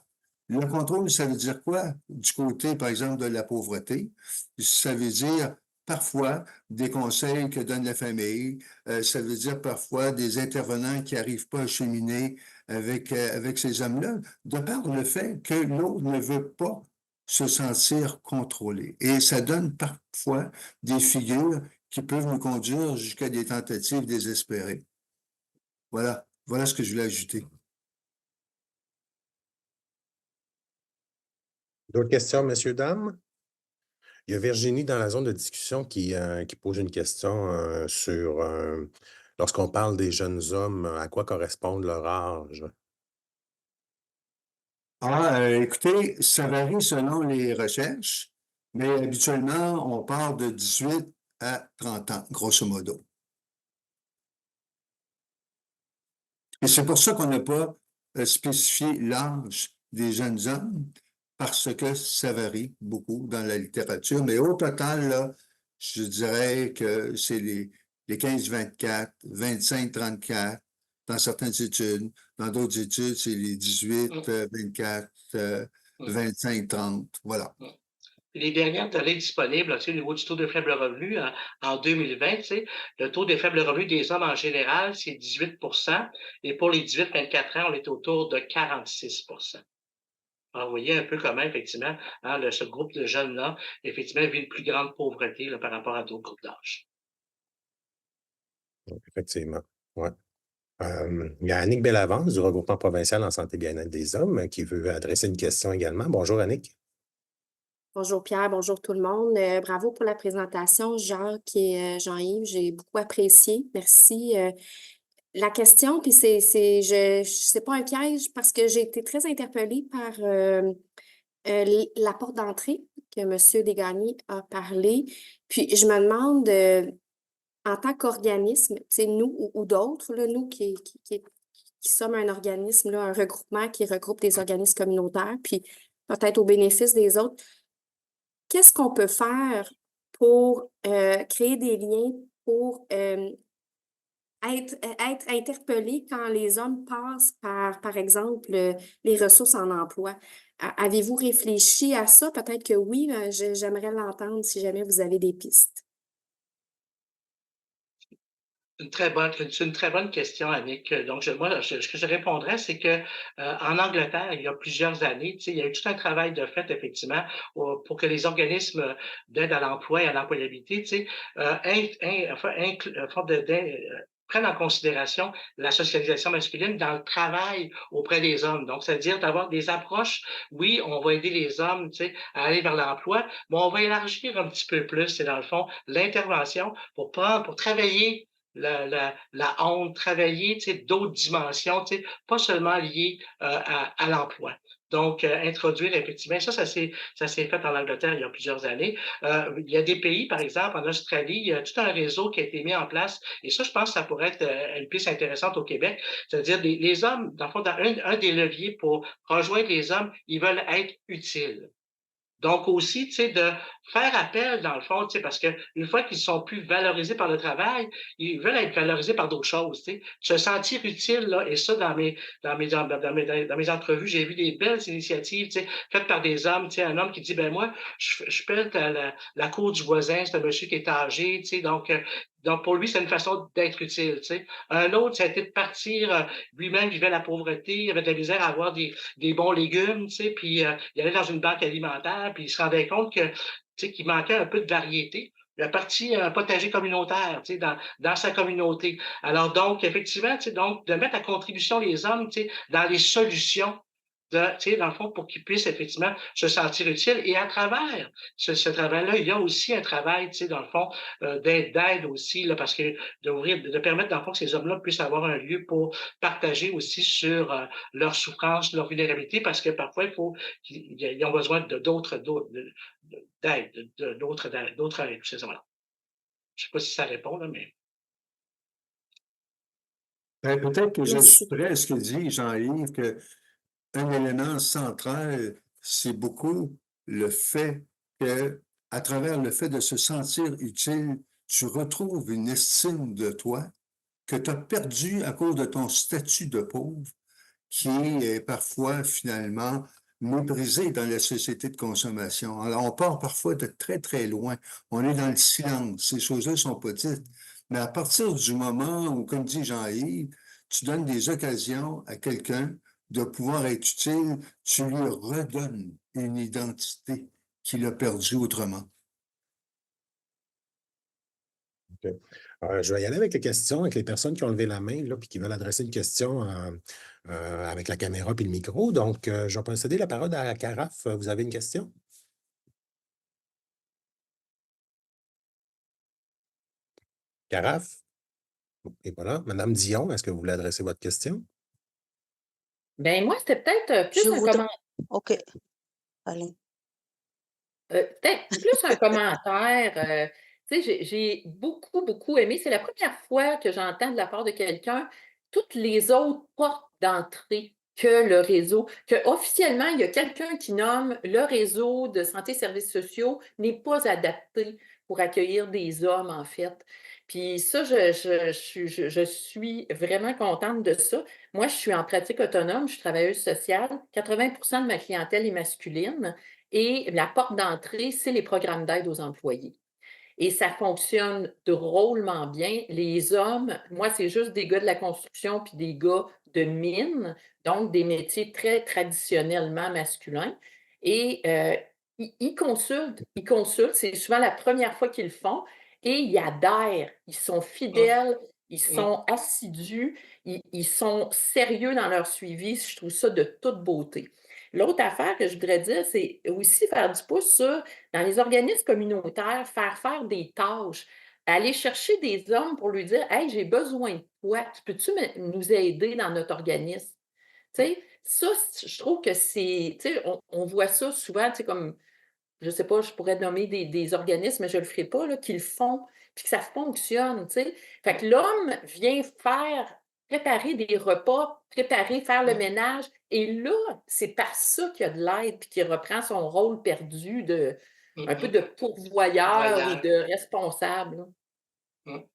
[SPEAKER 1] le contrôle, ça veut dire quoi? Du côté, par exemple, de la pauvreté, ça veut dire parfois des conseils que donne la famille, ça veut dire parfois des intervenants qui n'arrivent pas à cheminer avec ces hommes-là, de par le fait que l'autre ne veut pas se sentir contrôlé. Et ça donne parfois des figures qui peuvent nous conduire jusqu'à des tentatives désespérées. Voilà ce que je voulais ajouter.
[SPEAKER 3] D'autres questions, messieurs, dames? Il y a Virginie dans la zone de discussion qui pose une question sur lorsqu'on parle des jeunes hommes, à quoi correspond leur âge?
[SPEAKER 1] Écoutez, ça varie selon les recherches, mais habituellement, on parle de 18 à 30 ans, grosso modo. Et c'est pour ça qu'on n'a pas spécifié l'âge des jeunes hommes, parce que ça varie beaucoup dans la littérature. Mais au total, là, je dirais que c'est les 15-24, 25-34, dans certaines études. Dans d'autres études, c'est les 18, 24, 25-30. Voilà.
[SPEAKER 2] Les dernières données disponibles, tu sais, au niveau du taux de faible revenu en 2020, tu sais, le taux de faible revenu des hommes en général, c'est 18 et pour les 18-24 ans, on est autour de 46 Alors, vous voyez un peu comment, effectivement, hein, ce groupe de jeunes-là, effectivement, vit une plus grande pauvreté là, par rapport à d'autres groupes d'âge.
[SPEAKER 3] Effectivement, ouais. Il y a Annick Bellavance du Regroupement provincial en santé et bien-être des hommes qui veut adresser une question également. Bonjour, Annick.
[SPEAKER 4] Bonjour Pierre, bonjour tout le monde. Bravo pour la présentation, Jacques et Jean-Yves. J'ai beaucoup apprécié. Merci. La question, puis c'est pas un piège parce que j'ai été très interpellée par la porte d'entrée que M. Desgagnés a parlé. Puis je me demande, en tant qu'organisme, c'est nous ou d'autres, là, nous qui sommes un organisme, là, un regroupement qui regroupe des organismes communautaires, puis peut-être au bénéfice des autres, qu'est-ce qu'on peut faire pour créer des liens, pour être interpellé quand les hommes passent par exemple, les ressources en emploi? Avez-vous réfléchi à ça? Peut-être que oui, j'aimerais l'entendre si jamais vous avez des pistes.
[SPEAKER 2] C'est une très bonne question, Annick. Donc, ce que je répondrais, c'est que en Angleterre, il y a plusieurs années, tu sais, il y a eu tout un travail de fait, effectivement, pour que les organismes d'aide à l'emploi et à l'employabilité, tu sais, prennent en considération la socialisation masculine dans le travail auprès des hommes. Donc, c'est-à-dire d'avoir des approches, oui, on va aider les hommes, tu sais, à aller vers l'emploi, mais on va élargir un petit peu plus, c'est dans le fond, l'intervention pour travailler la honte, travailler, tu sais, d'autres dimensions, tu sais, pas seulement liées à l'emploi. Donc, introduire effectivement, ça s'est fait en Angleterre il y a plusieurs années. Il y a des pays, par exemple, en Australie, il y a tout un réseau qui a été mis en place. Et ça, je pense que ça pourrait être une piste intéressante au Québec. C'est-à-dire, les hommes, dans le fond, un des leviers pour rejoindre les hommes, ils veulent être utiles. Donc aussi, tu sais, de faire appel, dans le fond, tu sais, parce que une fois qu'ils sont plus valorisés par le travail, ils veulent être valorisés par d'autres choses, tu sais. Se sentir utile, là, et ça, dans mes entrevues, j'ai vu des belles initiatives, tu sais, faites par des hommes, tu sais, un homme qui dit, ben moi, je pèle la cour du voisin, c'est un monsieur qui est âgé, tu sais, donc, pour lui, c'est une façon d'être utile, tu sais. Un autre, ça a été de partir, lui-même vivait la pauvreté, il avait de la misère à avoir des bons légumes, tu sais, puis il allait dans une banque alimentaire, puis il se rendait compte que, tu sais, qu'il manquait un peu de variété. la partie potager communautaire, tu sais, dans sa communauté. Alors donc, effectivement, tu sais, donc, de mettre à contribution les hommes, tu sais, dans les solutions, tu sais, dans le fond, pour qu'ils puissent effectivement se sentir utiles. Et à travers ce travail-là, il y a aussi un travail, tu sais, dans le fond, d'aide aussi, là, parce que de permettre, dans le fond, que ces hommes-là puissent avoir un lieu pour partager aussi sur leur souffrance, leur vulnérabilité, parce que parfois, ils ont besoin d'aide, d'autres aides, ces hommes-là. Je ne sais pas si ça répond, là, mais.
[SPEAKER 1] Ben, peut-être que
[SPEAKER 4] Merci.
[SPEAKER 1] j'ajouterais à ce que dit Jean-Yves qu'un élément central, c'est beaucoup le fait que, à travers le fait de se sentir utile, tu retrouves une estime de toi que tu as perdue à cause de ton statut de pauvre, qui est parfois finalement méprisé dans la société de consommation. Alors, on part parfois de très, très loin. On est dans le silence. Ces choses-là sont petites. Mais à partir du moment où, comme dit Jean-Yves, tu donnes des occasions à quelqu'un de pouvoir être utile, tu lui redonnes une identité qu'il a perdue autrement.
[SPEAKER 3] OK. Je vais y aller avec les questions, avec les personnes qui ont levé la main, là, puis qui veulent adresser une question avec la caméra puis le micro. Donc, je vais procéder la parole à Carafe. Vous avez une question? Carafe? Et voilà. Madame Dion, est-ce que vous voulez adresser votre question?
[SPEAKER 5] Ben moi, c'était peut-être plus
[SPEAKER 6] Je
[SPEAKER 5] un
[SPEAKER 6] voudrais.
[SPEAKER 5] commentaire.
[SPEAKER 6] OK, allez.
[SPEAKER 5] Peut-être plus un commentaire. Tu sais, j'ai beaucoup, beaucoup aimé. C'est la première fois que j'entends de la part de quelqu'un toutes les autres portes d'entrée que le réseau, que officiellement, il y a quelqu'un qui nomme le réseau de santé et services sociaux n'est pas adapté pour accueillir des hommes, en fait. Puis ça, je suis vraiment contente de ça. Moi, je suis en pratique autonome, je suis travailleuse sociale. 80% de ma clientèle est masculine. Et la porte d'entrée, c'est les programmes d'aide aux employés. Et ça fonctionne drôlement bien. Les hommes, moi, c'est juste des gars de la construction puis des gars de mine, donc des métiers très traditionnellement masculins. Et ils consultent, c'est souvent la première fois qu'ils le font, et ils adhèrent, ils sont
[SPEAKER 2] Hum,
[SPEAKER 5] fidèles, ils
[SPEAKER 2] hum,
[SPEAKER 5] sont assidus, ils sont sérieux dans leur suivi. Je trouve ça de toute beauté. L'autre affaire que je voudrais dire, c'est aussi faire du pouce sur dans les organismes communautaires, faire des tâches, aller chercher des hommes pour lui dire: «Hey, j'ai besoin de toi, tu peux-tu nous aider dans notre organisme?» Tu sais, ça, je trouve que c'est, tu sais, on voit ça souvent, tu sais, comme, je sais pas, je pourrais nommer des organismes, mais je le ferai pas, là, qui le font, puis que ça fonctionne, tu sais. Fait que l'homme vient préparer des repas, faire le
[SPEAKER 2] hum,
[SPEAKER 5] ménage, et là, c'est par ça qu'il y a de l'aide, puis qu'il reprend son rôle perdu de un peu
[SPEAKER 2] hum.
[SPEAKER 5] de pourvoyeur ou
[SPEAKER 2] Voyage.
[SPEAKER 5] de responsable, là.
[SPEAKER 2] Hum.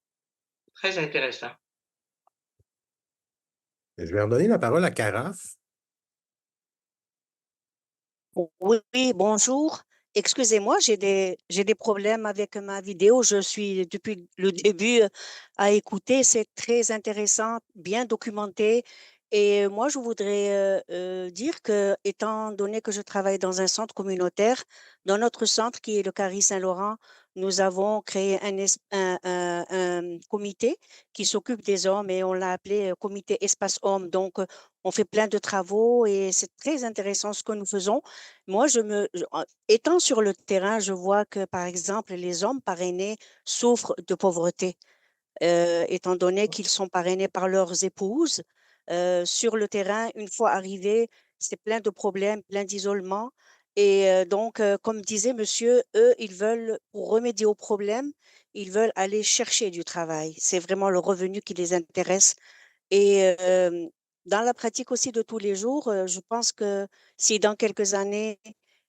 [SPEAKER 2] Très intéressant.
[SPEAKER 3] Je vais redonner la parole à Carafe.
[SPEAKER 6] Oui, oui, bonjour. Excusez-moi, j'ai des problèmes avec ma vidéo. Je suis depuis le début à écouter. C'est très intéressant, bien documenté. Et moi, je voudrais dire que, étant donné que je travaille dans un centre communautaire, dans notre centre qui est le Carré Saint-Laurent, nous avons créé un comité qui s'occupe des hommes et on l'a appelé comité Espace Hommes. Donc, on fait plein de travaux et c'est très intéressant ce que nous faisons. Moi, étant sur le terrain, je vois que, par exemple, les hommes parrainés souffrent de pauvreté, étant donné qu'ils sont parrainés par leurs épouses. Sur le terrain, une fois arrivés, c'est plein de problèmes, plein d'isolement. Et donc, comme disait monsieur, eux, ils veulent, pour remédier aux problèmes, ils veulent aller chercher du travail. C'est vraiment le revenu qui les intéresse. Et dans la pratique aussi de tous les jours, je pense que si dans quelques années,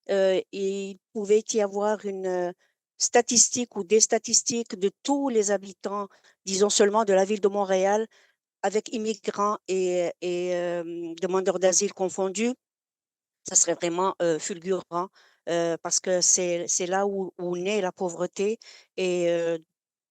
[SPEAKER 6] il pouvait y avoir une statistique ou des statistiques de tous les habitants, disons seulement de la ville de Montréal, avec immigrants et demandeurs d'asile confondus, ça serait vraiment fulgurant parce que c'est là où naît la pauvreté. Et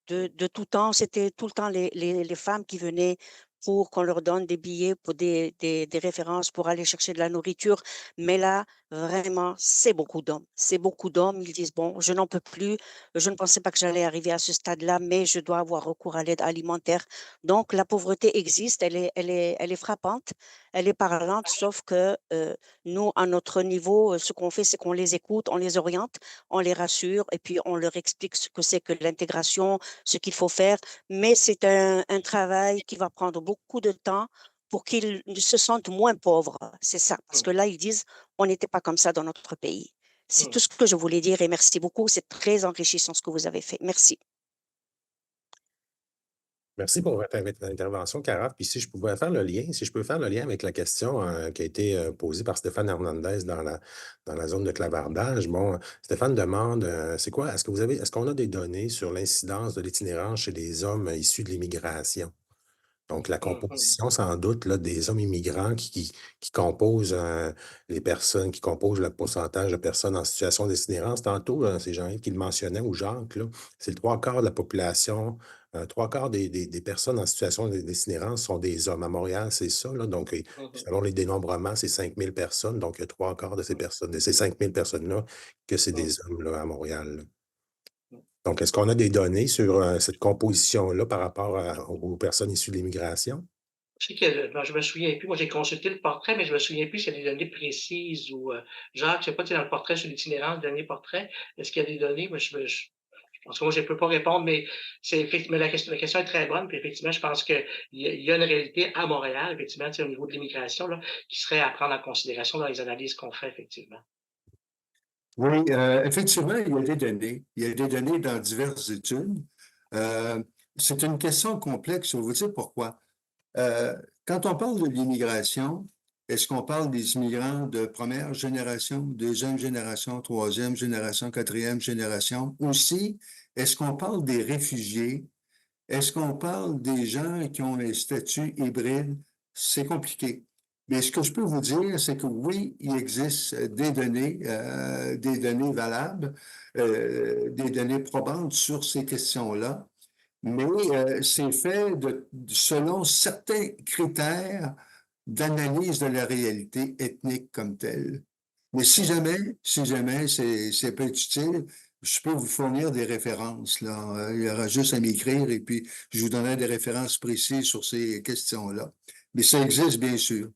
[SPEAKER 6] de tout temps, c'était tout le temps les femmes qui venaient pour qu'on leur donne des billets pour des références pour aller chercher de la nourriture. Mais là, Vraiment, c'est beaucoup d'hommes. C'est beaucoup d'hommes. Ils disent, bon, je n'en peux plus. Je ne pensais pas que j'allais arriver à ce stade-là, mais je dois avoir recours à l'aide alimentaire. Donc, la pauvreté existe. Elle est frappante. Elle est parlante, sauf que nous, à notre niveau, ce qu'on fait, c'est qu'on les écoute, on les oriente, on les rassure et puis on leur explique ce que c'est que l'intégration, ce qu'il faut faire. Mais c'est un travail qui va prendre beaucoup de temps pour qu'ils se sentent moins pauvres. C'est ça. Parce que là, ils disent, on n'était pas comme ça dans notre pays. C'est tout ce que je voulais dire et merci beaucoup. C'est très enrichissant ce que vous avez fait. Merci.
[SPEAKER 3] Merci pour votre intervention, Cara. Puis si je pouvais faire le lien, si je peux faire le lien avec la question qui a été posée par Stéphane Hernandez dans la zone de clavardage. Bon, Stéphane demande, c'est quoi, est-ce qu'on a des données sur l'incidence de l'itinérance chez les hommes issus de l'immigration? Donc, la composition, sans doute, là, des hommes immigrants qui composent les personnes, qui composent le pourcentage de personnes en situation d'itinérance. Tantôt, c'est Jean-Yves qui le mentionnait, ou Jacques, là, c'est le trois quarts de la population, trois quarts des personnes en situation d'itinérance sont des hommes. À Montréal, c'est ça, là. Donc, selon les dénombrements, c'est 5000 personnes. Donc, il y a trois quarts de ces personnes, de ces 5000 personnes-là, que c'est des hommes, là, à Montréal, là. Donc, est-ce qu'on a des données sur cette composition-là par rapport aux personnes issues de l'immigration?
[SPEAKER 2] Je sais que ben, je me souviens plus. Moi, j'ai consulté le portrait, mais je me souviens plus s'il y a des données précises ou Jacques, je sais pas, tu sais, dans le portrait sur l'itinérance, le dernier portrait, est-ce qu'il y a des données? Moi, en tout cas, moi, je ne peux pas répondre, mais mais la question est très bonne. Puis effectivement, je pense qu'il y a une réalité à Montréal, effectivement, tu sais, au niveau de l'immigration, là, qui serait à prendre en considération dans les analyses qu'on fait, effectivement.
[SPEAKER 1] Oui, effectivement, il y a des données. Il y a des données dans diverses études. Euh, c'est une question complexe. Je vais vous dire pourquoi. Quand on parle de l'immigration, est-ce qu'on parle des immigrants de première génération, deuxième génération, troisième génération, quatrième génération? Aussi, est-ce qu'on parle des réfugiés? Est-ce qu'on parle des gens qui ont un statut hybride? C'est compliqué. Mais ce que je peux vous dire, c'est que oui, il existe des données valables, des données probantes sur ces questions-là, mais c'est fait selon certains critères d'analyse de la réalité ethnique comme telle. Mais si jamais c'est peut être utile, je peux vous fournir des références, là. Il y aura juste à m'écrire et puis je vous donnerai des références précises sur ces questions-là. Mais ça existe, bien sûr.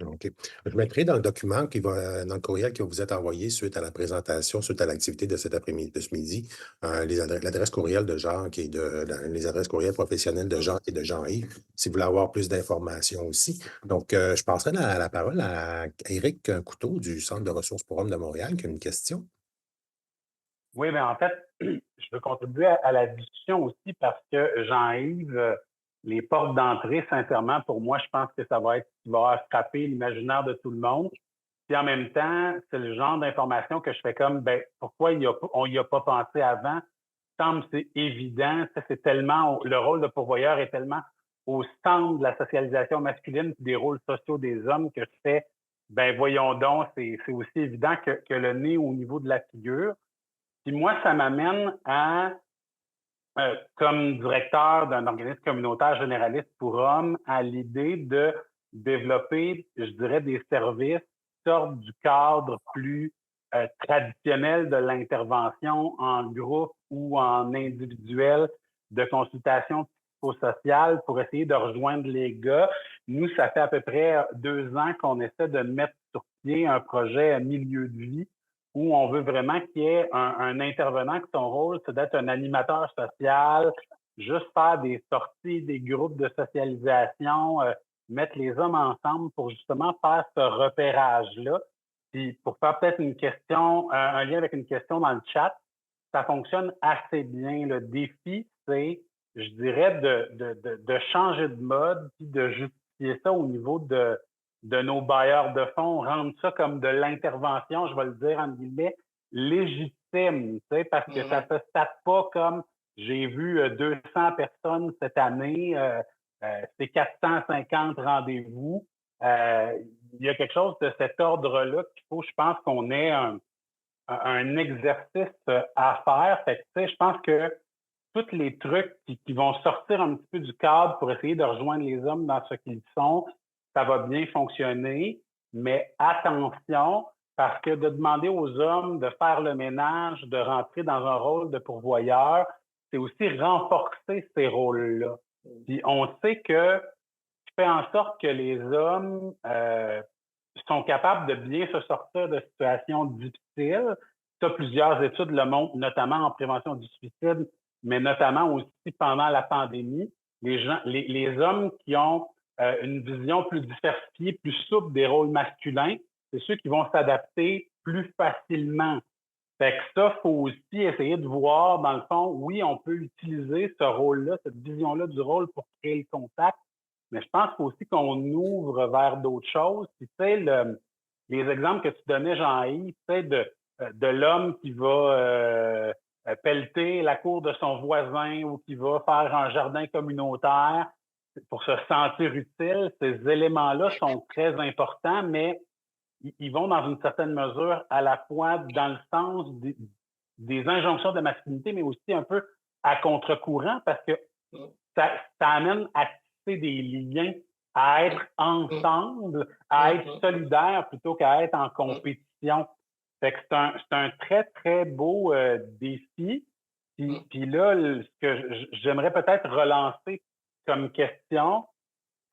[SPEAKER 3] OK. Je mettrai dans le document dans le courriel que vous êtes envoyé suite à la présentation, suite à l'activité de cet après-midi, de ce midi, l'adresse courriel de Jacques et les adresses courriel professionnelles de Jacques et de Jean-Yves, si vous voulez avoir plus d'informations aussi. Donc, je passerai la parole à Éric Couteau du Centre de ressources pour hommes de Montréal qui a une question.
[SPEAKER 7] Oui, mais en fait, je veux contribuer à la discussion aussi parce que Jean-Yves, les portes d'entrée, sincèrement, pour moi, je pense que ça va être ce qui va frapper l'imaginaire de tout le monde. Puis en même temps, c'est le genre d'information que je fais comme, ben, pourquoi on y a pas pensé avant? Semble c'est évident, ça c'est tellement, le rôle de pourvoyeur est tellement au centre de la socialisation masculine des rôles sociaux des hommes que je fais, ben voyons donc, c'est aussi évident que le nez au niveau de la figure. Puis moi, ça m'amène à, comme directeur d'un organisme communautaire généraliste pour hommes, à l'idée de développer, je dirais, des services qui sortent du cadre plus traditionnel de l'intervention en groupe ou en individuel de consultation psychosociale pour essayer de rejoindre les gars. Nous, ça fait à peu près 2 ans qu'on essaie de mettre sur pied un projet milieu de vie où on veut vraiment qu'il y ait un intervenant qui son rôle, c'est d'être un animateur social, juste faire des sorties, des groupes de socialisation, mettre les hommes ensemble pour justement faire ce repérage-là. Puis pour faire peut-être une question, un lien avec une question dans le chat, ça fonctionne assez bien. Le défi, c'est, je dirais, de changer de mode puis de justifier ça au niveau de nos bailleurs de fonds, rendre ça comme de l'intervention, je vais le dire en guillemets, légitime, tu sais, parce que ça se tape pas comme j'ai vu 200 personnes cette année, c'est 450 rendez-vous. Il y a quelque chose de cet ordre-là qu'il faut, je pense, qu'on ait un exercice à faire. Fait que, tu sais, je pense que tous les trucs qui vont sortir un petit peu du cadre pour essayer de rejoindre les hommes dans ce qu'ils sont, ça va bien fonctionner. mais attention, parce que de demander aux hommes de faire le ménage, de rentrer dans un rôle de pourvoyeur, c'est aussi renforcer ces rôles-là. Puis on sait que fait en sorte que les hommes sont capables de bien se sortir de situations difficiles. Ça, plusieurs études le montrent, notamment en prévention du suicide, mais notamment aussi pendant la pandémie. Les hommes qui ont une vision plus diversifiée, plus souple des rôles masculins, c'est ceux qui vont s'adapter plus facilement. Fait que ça, il faut aussi essayer de voir, dans le fond, oui, on peut utiliser ce rôle-là, cette vision-là du rôle pour créer le contact, mais je pense qu'il faut aussi qu'on ouvre vers d'autres choses. Puis, tu sais, les exemples que tu donnais, Jean-Yves, tu sais, de l'homme qui va pelleter la cour de son voisin ou qui va faire un jardin communautaire pour se sentir utile, ces éléments-là sont très importants, mais ils vont dans une certaine mesure à la fois dans le sens des injonctions de masculinité, mais aussi un peu à contre-courant parce que ça amène à tisser des liens, à être ensemble, à être solidaires plutôt qu'à être en compétition. Fait que c'est un très, très beau défi. Puis là, ce que j'aimerais peut-être relancer comme question,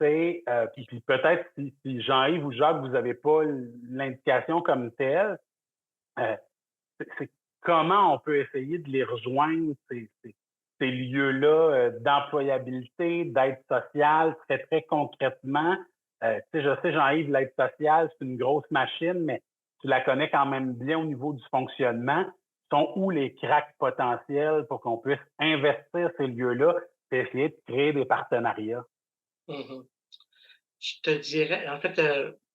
[SPEAKER 7] c'est, puis peut-être si Jean-Yves ou Jacques, vous n'avez pas l'indication comme telle, c'est comment on peut essayer de les rejoindre, ces lieux-là d'employabilité, d'aide sociale, très, très concrètement. Tu sais, je sais, Jean-Yves, l'aide sociale, c'est une grosse machine, mais tu la connais quand même bien au niveau du fonctionnement. Sont où les cracks potentiels pour qu'on puisse investir ces lieux-là et essayer de créer des partenariats?
[SPEAKER 2] Je te dirais, en fait,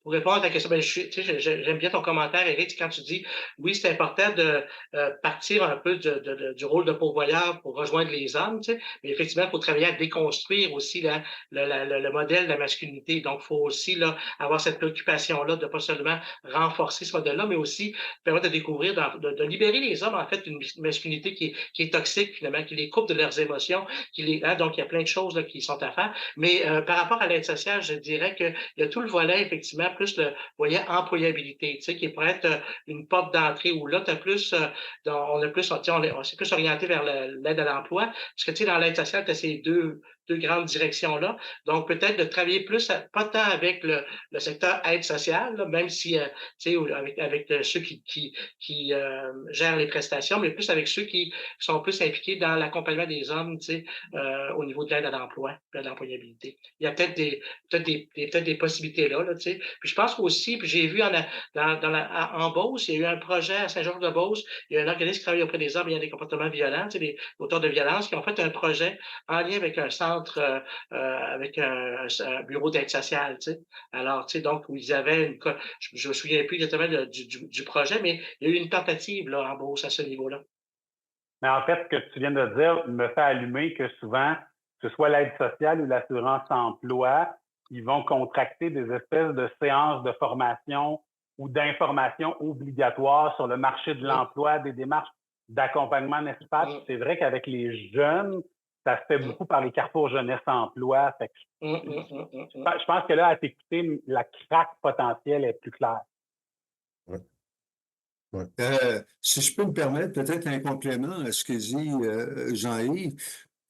[SPEAKER 2] pour répondre à ta question, ben, tu sais, j'aime bien ton commentaire, Éric, quand tu dis, oui, c'est important de partir un peu du rôle de pourvoyeur pour rejoindre les hommes, tu sais, mais effectivement, il faut travailler à déconstruire aussi le modèle de la masculinité. Donc, il faut aussi là, avoir cette préoccupation-là de pas seulement renforcer ce modèle-là, mais aussi permettre de découvrir, de libérer les hommes, en fait, d'une masculinité qui est toxique, finalement, qui les coupe de leurs émotions, donc il y a plein de choses là, qui sont à faire. Mais par rapport à l'aide sociale, je dirais qu'il y a tout le volet, effectivement, plus le volet employabilité, tu sais, qui pourrait être une porte d'entrée où là, tu as plus, on s'est plus orienté vers l'aide à l'emploi, parce que, tu sais, dans l'aide sociale, tu as ces deux grandes directions-là. Donc, peut-être de travailler plus, pas tant avec le secteur aide sociale, là, même si, tu sais, avec ceux qui gèrent les prestations, mais plus avec ceux qui sont plus impliqués dans l'accompagnement des hommes, tu sais, au niveau de l'aide à l'emploi, de l'employabilité. Il y a peut-être des possibilités là, tu sais. Puis je pense aussi, puis j'ai vu en Beauce, il y a eu un projet à Saint-Georges-de-Beauce, il y a un organisme qui travaille auprès des hommes ayant des comportements violents, tu sais, des auteurs de violence, qui ont fait un projet en lien avec un centre, avec un bureau d'aide sociale, tu sais. Alors, tu sais, donc, où ils avaient je me souviens plus exactement du projet, mais il y a eu une tentative, là, en Beauce à ce niveau-là.
[SPEAKER 7] Mais en fait, ce que tu viens de dire me fait allumer que souvent, que ce soit l'aide sociale ou l'assurance-emploi, ils vont contracter des espèces de séances de formation ou d'information obligatoires sur le marché de l'emploi, des démarches d'accompagnement, n'est-ce pas? C'est vrai qu'avec les jeunes, ça se fait beaucoup par les carrefours jeunesse-emploi. Je pense que là, à t'écouter, la craque potentielle est plus claire.
[SPEAKER 3] Ouais.
[SPEAKER 1] Si je peux me permettre, peut-être un complément à ce que dit Jean-Yves,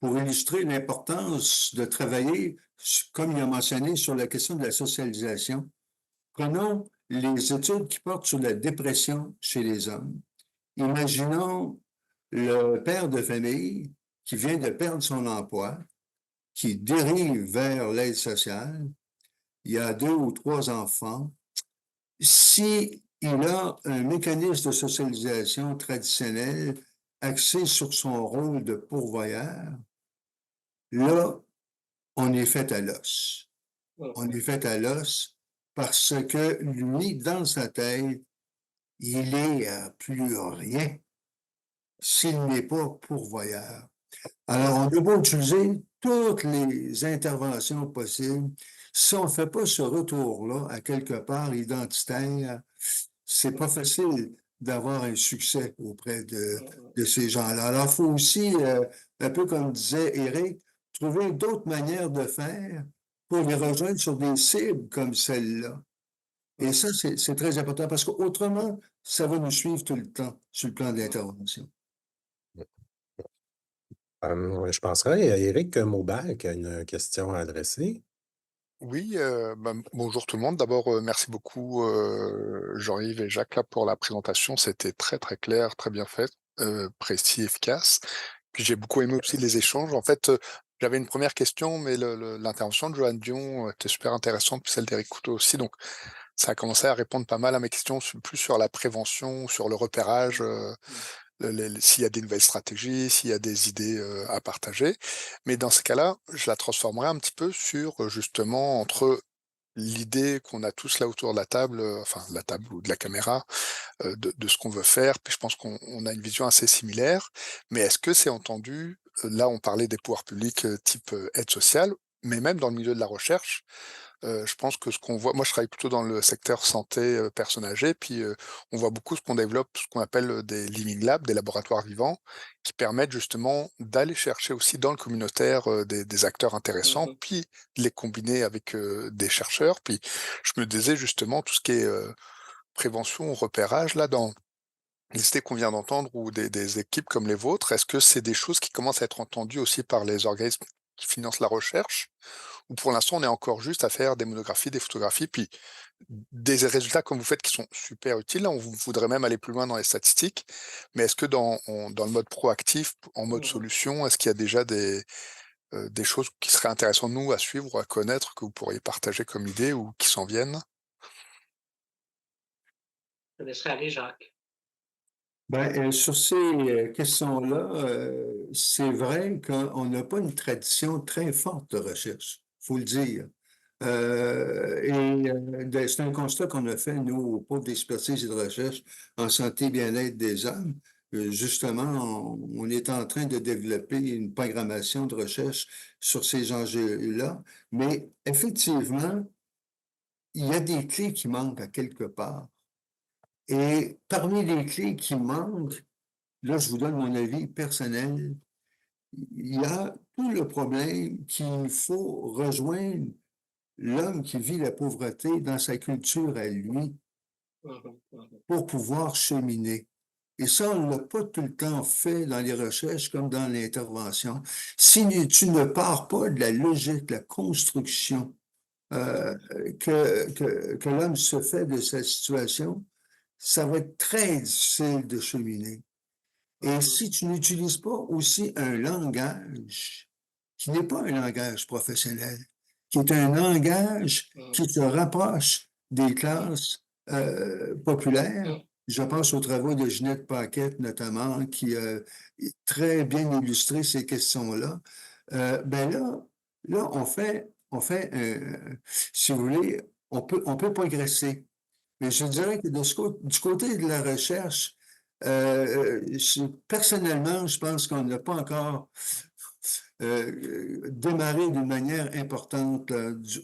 [SPEAKER 1] pour illustrer l'importance de travailler, comme il a mentionné, sur la question de la socialisation. Prenons les études qui portent sur la dépression chez les hommes. Imaginons le père de famille qui vient de perdre son emploi, qui dérive vers l'aide sociale. Il y a 2 ou 3 enfants. Si il a un mécanisme de socialisation traditionnel axé sur son rôle de pourvoyeur, là, on est fait à l'os. On est fait à l'os parce que lui, dans sa tête, il est plus rien s'il n'est pas pourvoyeur. Alors, on a beau utiliser toutes les interventions possibles. Si on ne fait pas ce retour-là à quelque part identitaire, c'est pas facile d'avoir un succès auprès de ces gens-là. Alors, il faut aussi, un peu comme disait Éric, trouver d'autres manières de faire pour les rejoindre sur des cibles comme celle-là. Et ça, c'est très important parce qu'autrement, ça va nous suivre tout le temps sur le plan de l'intervention.
[SPEAKER 3] Je penserais à Éric Maubert qui a une question à adresser.
[SPEAKER 8] Oui, bonjour tout le monde. D'abord, merci beaucoup, Jean-Yves et Jacques là pour la présentation. C'était très, très clair, très bien fait, précis, efficace. Puis j'ai beaucoup aimé aussi les échanges. En fait, j'avais une première question, mais l'intervention de Joanne Dion était super intéressante, puis celle d'Éric Couteau aussi. Donc ça a commencé à répondre pas mal à mes questions, plus sur la prévention, sur le repérage, s'il y a des nouvelles stratégies, s'il y a des idées, à partager. Mais dans ce cas-là, je la transformerai un petit peu sur, justement, entre l'idée qu'on a tous là autour de la table, enfin de la table ou de la caméra, de ce qu'on veut faire, puis je pense qu'on a une vision assez similaire. Mais est-ce que c'est entendu, là on parlait des pouvoirs publics, type, aide sociale, mais même dans le milieu de la recherche, je pense que ce qu'on voit, moi je travaille plutôt dans le secteur santé, personnes âgées, puis, on voit beaucoup ce qu'on développe, ce qu'on appelle, des living labs, des laboratoires vivants, qui permettent justement d'aller chercher aussi dans le communautaire, des acteurs intéressants,
[SPEAKER 2] Mmh.
[SPEAKER 8] puis de les combiner avec, des chercheurs. Puis je me disais justement tout ce qui est, prévention, repérage là dans les idées qu'on vient d'entendre ou des équipes comme les vôtres, est-ce que c'est des choses qui commencent à être entendues aussi par les organismes qui financent la recherche? Ou pour l'instant, on est encore juste à faire des monographies, des photographies, puis des résultats comme vous faites qui sont super utiles. On voudrait même aller plus loin dans les statistiques. Mais est-ce que dans le mode proactif, en mode
[SPEAKER 2] Mmh.
[SPEAKER 8] solution, est-ce qu'il y a déjà des choses qui seraient intéressantes, nous, à suivre ou à connaître, que vous pourriez partager comme idée ou qui s'en viennent?
[SPEAKER 2] Je laisserai aller Jacques.
[SPEAKER 1] Ben, sur ces questions-là, c'est vrai qu'on n'a pas une tradition très forte de recherche, faut le dire. C'est un constat qu'on a fait, nous, au pôle d'expertise et de recherche en santé et bien-être des hommes. Justement, on est en train de développer une programmation de recherche sur ces enjeux-là. Mais effectivement, il y a des clés qui manquent à quelque part. Et parmi les clés qui manquent, là, je vous donne mon avis personnel, il y a tout le problème qu'il faut rejoindre l'homme qui vit la pauvreté dans sa culture à lui pour pouvoir cheminer. Et ça, on ne l'a pas tout le temps fait dans les recherches comme dans l'intervention. Si tu ne pars pas de la logique, la construction que l'homme se fait de sa situation, ça va être très difficile de cheminer. Et si tu n'utilises pas aussi un langage qui n'est pas un langage professionnel, qui est un langage qui te rapproche des classes populaires, je pense aux travaux de Ginette Paquette notamment, qui a très bien illustré ces questions-là. Ben là, si vous voulez, on peut progresser. Mais je dirais que du côté de la recherche, personnellement, je pense qu'on n'a pas encore démarré d'une manière importante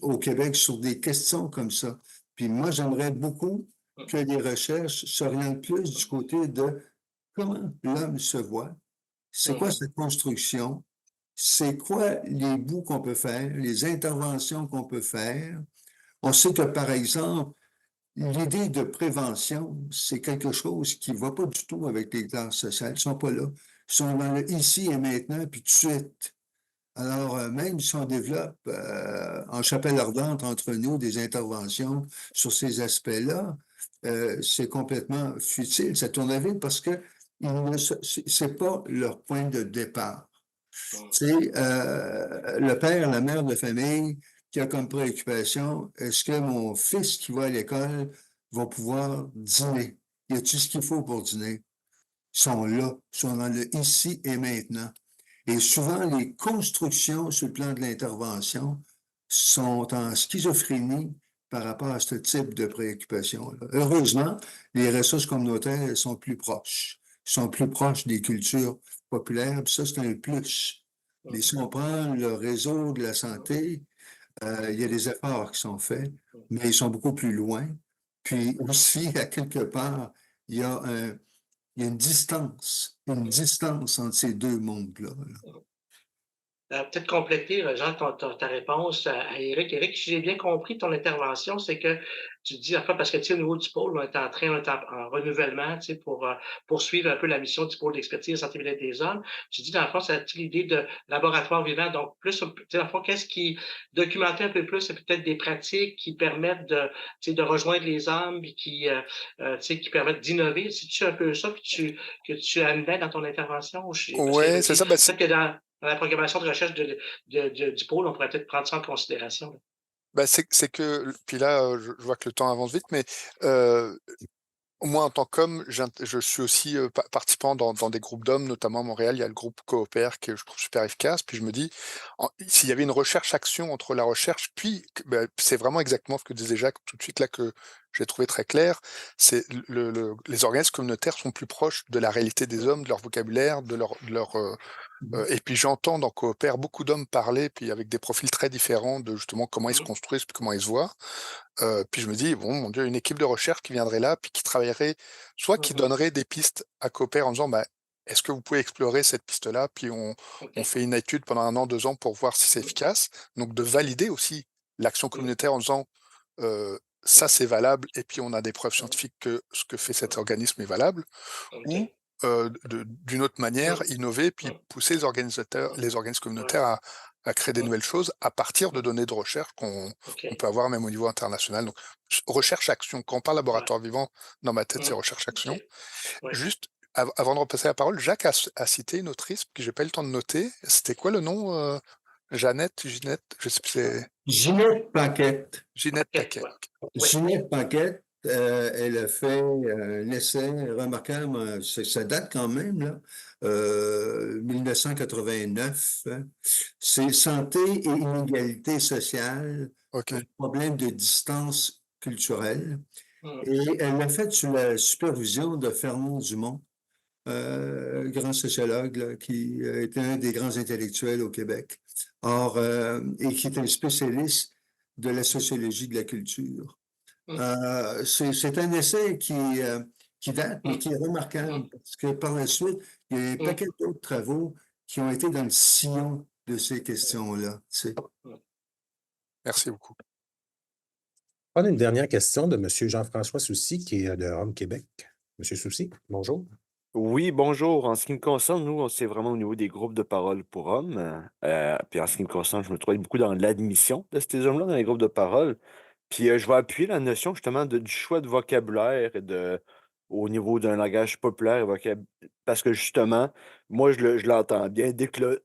[SPEAKER 1] au Québec sur des questions comme ça. Puis moi, j'aimerais beaucoup que les recherches s'orientent plus du côté de comment l'homme se voit, c'est quoi sa construction, c'est quoi les bouts qu'on peut faire, les interventions qu'on peut faire. On sait que, par exemple, l'idée de prévention, c'est quelque chose qui ne va pas du tout avec les classes sociales. Ils ne sont pas là. Ils sont dans le ici et maintenant, puis tout de suite. Alors, même si on développe en chapelle ardente entre nous des interventions sur ces aspects-là, c'est complètement futile. Ça tourne à vide parce que c'est pas leur point de départ. C'est le père, la mère de famille qui a comme préoccupation, est-ce que mon fils qui va à l'école va pouvoir dîner? Y a-t-il ce qu'il faut pour dîner? Ils sont là, ils sont dans le ici et maintenant. Et souvent, les constructions sur le plan de l'intervention sont en schizophrénie par rapport à ce type de préoccupation-là. Heureusement, les ressources communautaires sont plus proches. Ils sont plus proches des cultures populaires, puis ça, c'est un plus. Mais si on prend le réseau de la santé, il y a des efforts qui sont faits, mais ils sont beaucoup plus loin. Puis aussi, à quelque part, il y a, il y a une distance entre ces deux mondes-là.
[SPEAKER 2] peut-être compléter, Jean, ta réponse à Éric. Éric, si j'ai bien compris ton intervention, c'est que tu dis, enfin, parce que, tu sais, au niveau du pôle, on est en renouvellement, tu sais, pour poursuivre un peu la mission du pôle d'expertise en santé mentale des hommes. Tu dis, dans le fond, c'est l'idée de laboratoire vivant. Donc, plus, tu sais, dans le fond, qu'est-ce qui, documenter un peu plus, c'est peut-être des pratiques qui permettent de, tu sais, de rejoindre les hommes, puis qui, tu sais, qui permettent d'innover. C'est-tu un peu ça que tu amenais dans ton intervention? Parce
[SPEAKER 8] Ouais,
[SPEAKER 2] que,
[SPEAKER 8] c'est ça. Bah,
[SPEAKER 2] peut-être que dans la programmation de recherche du pôle, on pourrait peut-être prendre ça en considération.
[SPEAKER 8] c'est que, puis là, je vois que le temps avance vite, mais moi, en tant qu'homme, je suis aussi participant dans des groupes d'hommes, notamment à Montréal, il y a le groupe Coopère que je trouve super efficace. Puis je me dis, s'il y avait une recherche-action entre la recherche, puis c'est vraiment exactement ce que disait Jacques tout de suite là que j'ai trouvé très clair, c'est les organismes communautaires sont plus proches de la réalité des hommes, de leur vocabulaire, de leur et puis j'entends dans Coopère beaucoup d'hommes parler, puis avec des profils très différents de justement comment ils se construisent, puis comment ils se voient. Puis je me dis: «Bon, mon Dieu, une équipe de recherche qui viendrait là, puis qui travaillerait soit qui donnerait des pistes à Coopère en disant: «Bah, est-ce que vous pouvez explorer cette piste-là?» Puis on
[SPEAKER 2] OK.
[SPEAKER 8] fait une étude pendant 1 an, 2 ans pour voir si c'est efficace. Donc de valider aussi l'action communautaire en disant: «Ça, c'est valable et puis on a des preuves scientifiques que ce que fait cet organisme est valable». Ou,
[SPEAKER 2] OK.
[SPEAKER 8] d'une autre manière, innover puis pousser les organismes
[SPEAKER 2] Ouais.
[SPEAKER 8] communautaires à créer des nouvelles choses à partir de données de recherche qu'on
[SPEAKER 2] OK.
[SPEAKER 8] peut avoir même au niveau international. Donc recherche-action. Quand on parle
[SPEAKER 2] Ouais.
[SPEAKER 8] laboratoire vivant, dans ma tête, c'est
[SPEAKER 2] OK.
[SPEAKER 8] recherche-action.
[SPEAKER 2] Ouais.
[SPEAKER 8] Juste avant de repasser la parole, Jacques a cité une autrice que j'ai pas eu le temps de noter. C'était quoi le nom, Ginette? Je sais plus, c'est
[SPEAKER 1] Ginette Paquette.
[SPEAKER 8] Ginette
[SPEAKER 2] OK.
[SPEAKER 8] Paquet.
[SPEAKER 2] Ouais. Oui.
[SPEAKER 1] Ginette Paquette, elle a fait un essai remarquable, ça date quand même, là, 1989. Hein. C'est Santé et inégalité sociale, un
[SPEAKER 8] OK.
[SPEAKER 1] problème de distance culturelle.
[SPEAKER 2] Mmh.
[SPEAKER 1] Et elle l'a fait sous la supervision de Fernand Dumont, grand sociologue là, qui était un des grands intellectuels au Québec. Or, et qui est un spécialiste de la sociologie de la culture. C'est un essai qui date, mais qui est remarquable parce que par la suite, il y a un paquet d'autres travaux qui ont été dans le sillon de ces questions-là. Tu sais.
[SPEAKER 8] Merci beaucoup.
[SPEAKER 3] On a une dernière question de M. Jean-François Soucy, qui est de Rome, Québec. Monsieur Soucy, bonjour.
[SPEAKER 9] Oui, bonjour. En ce qui me concerne, nous, c'est vraiment au niveau des groupes de parole pour hommes. Puis en ce qui me concerne, je me trouve beaucoup dans l'admission de ces hommes-là dans les groupes de parole. Puis je vais appuyer la notion justement du choix de vocabulaire et au niveau d'un langage populaire parce que justement, moi, je l'entends bien. Dès que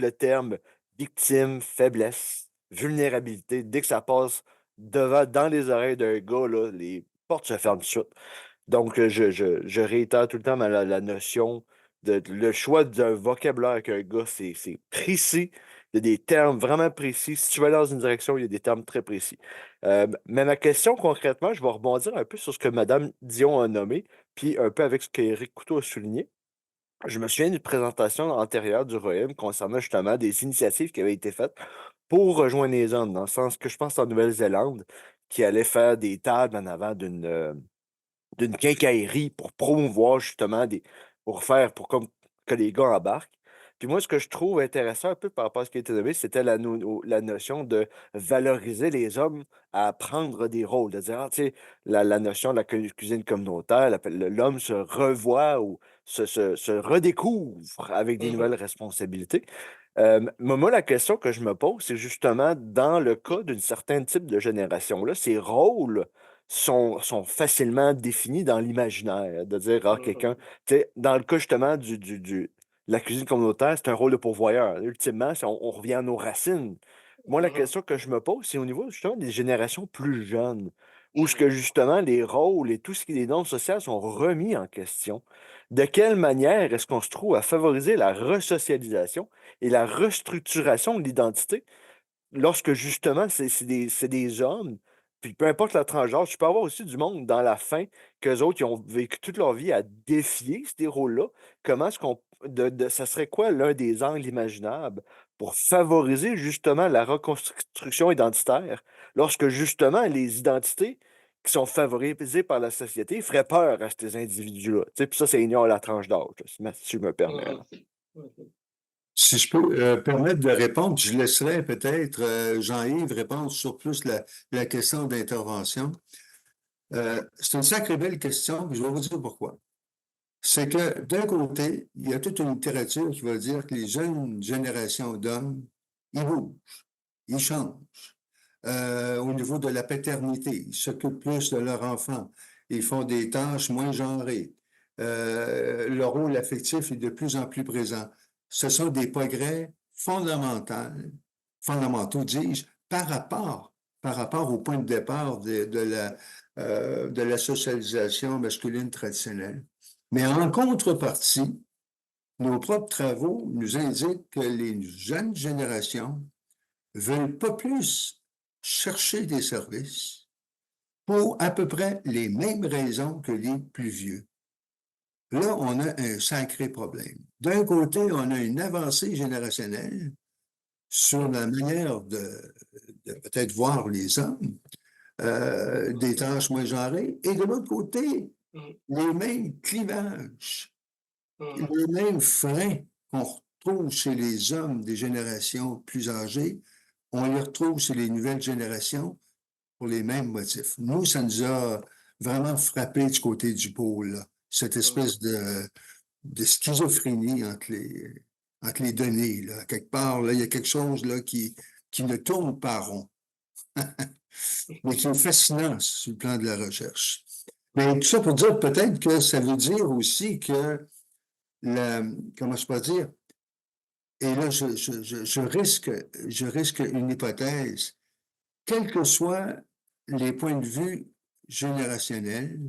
[SPEAKER 9] le terme victime, faiblesse, vulnérabilité, dès que ça passe dans les oreilles d'un gars, là, les portes se ferment tout de suite. Donc, je réitère tout le temps la notion le choix d'un vocabulaire avec un gars, c'est précis. Il y a des termes vraiment précis. Si tu vas dans une direction, il y a des termes très précis. Mais ma question, concrètement, je vais rebondir un peu sur ce que Mme Dion a nommé, puis un peu avec ce qu'Éric Couteau a souligné. Je me souviens d'une présentation antérieure du ROEM concernant justement des initiatives qui avaient été faites pour rejoindre les hommes, dans le sens que je pense en Nouvelle-Zélande, qui allait faire des tables en avant d'une quincaillerie pour promouvoir justement pour comme que les gars embarquent. Puis moi, ce que je trouve intéressant un peu par rapport à ce qui a été nommé, c'était la notion de valoriser les hommes à prendre des rôles, de dire, ah, tu sais, la notion de la cuisine communautaire, l'homme se revoit ou se redécouvre avec des nouvelles responsabilités. Moi, la question que je me pose, c'est justement dans le cas d'un certain type de génération-là, ces rôles sont facilement définis dans l'imaginaire. De dire, ah, quelqu'un, tu sais, dans le cas justement de la cuisine communautaire, c'est un rôle de pourvoyeur. Ultimement, on revient à nos racines. Moi, la question que je me pose, c'est au niveau justement des générations plus jeunes, où ce que justement les rôles et tout ce qui est des normes sociales sont remis en question. De quelle manière est-ce qu'on se trouve à favoriser la resocialisation et la restructuration de l'identité lorsque justement c'est des hommes, puis peu importe la tranche d'âge, tu peux avoir aussi du monde dans la fin qu'eux autres, ils ont vécu toute leur vie à défier ces rôles-là. Comment est-ce qu'on ça serait quoi l'un des angles imaginables pour favoriser justement la reconstruction identitaire lorsque justement les identités qui sont favorisées par la société feraient peur à ces individus-là? Tu sais, puis ça ignore la tranche d'âge, là, si je me permets, là.
[SPEAKER 1] Si je peux permettre de répondre, je laisserai peut-être Jean-Yves répondre sur plus la question d'intervention. C'est une sacrée belle question, puis je vais vous dire pourquoi. C'est que d'un côté, il y a toute une littérature qui va dire que les jeunes générations d'hommes, ils bougent, ils changent. Au niveau de la paternité, ils s'occupent plus de leurs enfants, ils font des tâches moins genrées. Leur rôle affectif est de plus en plus présent. Ce sont des progrès fondamentaux, dis-je, par rapport au point de départ de la socialisation masculine traditionnelle. Mais en contrepartie, nos propres travaux nous indiquent que les jeunes générations veulent pas plus chercher des services pour à peu près les mêmes raisons que les plus vieux. Là, on a un sacré problème. D'un côté, on a une avancée générationnelle sur la manière de peut-être voir les hommes, des tâches moins genrées, et de l'autre côté, les mêmes clivages, les mêmes freins qu'on retrouve chez les hommes des générations plus âgées, on les retrouve chez les nouvelles générations pour les mêmes motifs. Nous, ça nous a vraiment frappé du côté du pôle, là, cette espèce de schizophrénie entre les données. Là. Quelque part, là, il y a quelque chose là, qui ne tourne pas rond, mais qui est fascinant sur le plan de la recherche. Mais tout ça pour dire peut-être que ça veut dire aussi que comment je peux dire, et là, je risque une hypothèse. Quels que soient les points de vue générationnels,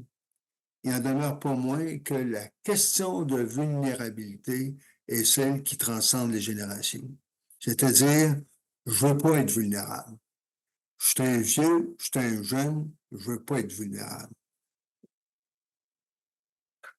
[SPEAKER 1] il n'en demeure pas moins que la question de vulnérabilité est celle qui transcende les générations. C'est-à-dire, je ne veux pas être vulnérable. Je suis un vieux, je suis un jeune, je ne veux pas être vulnérable.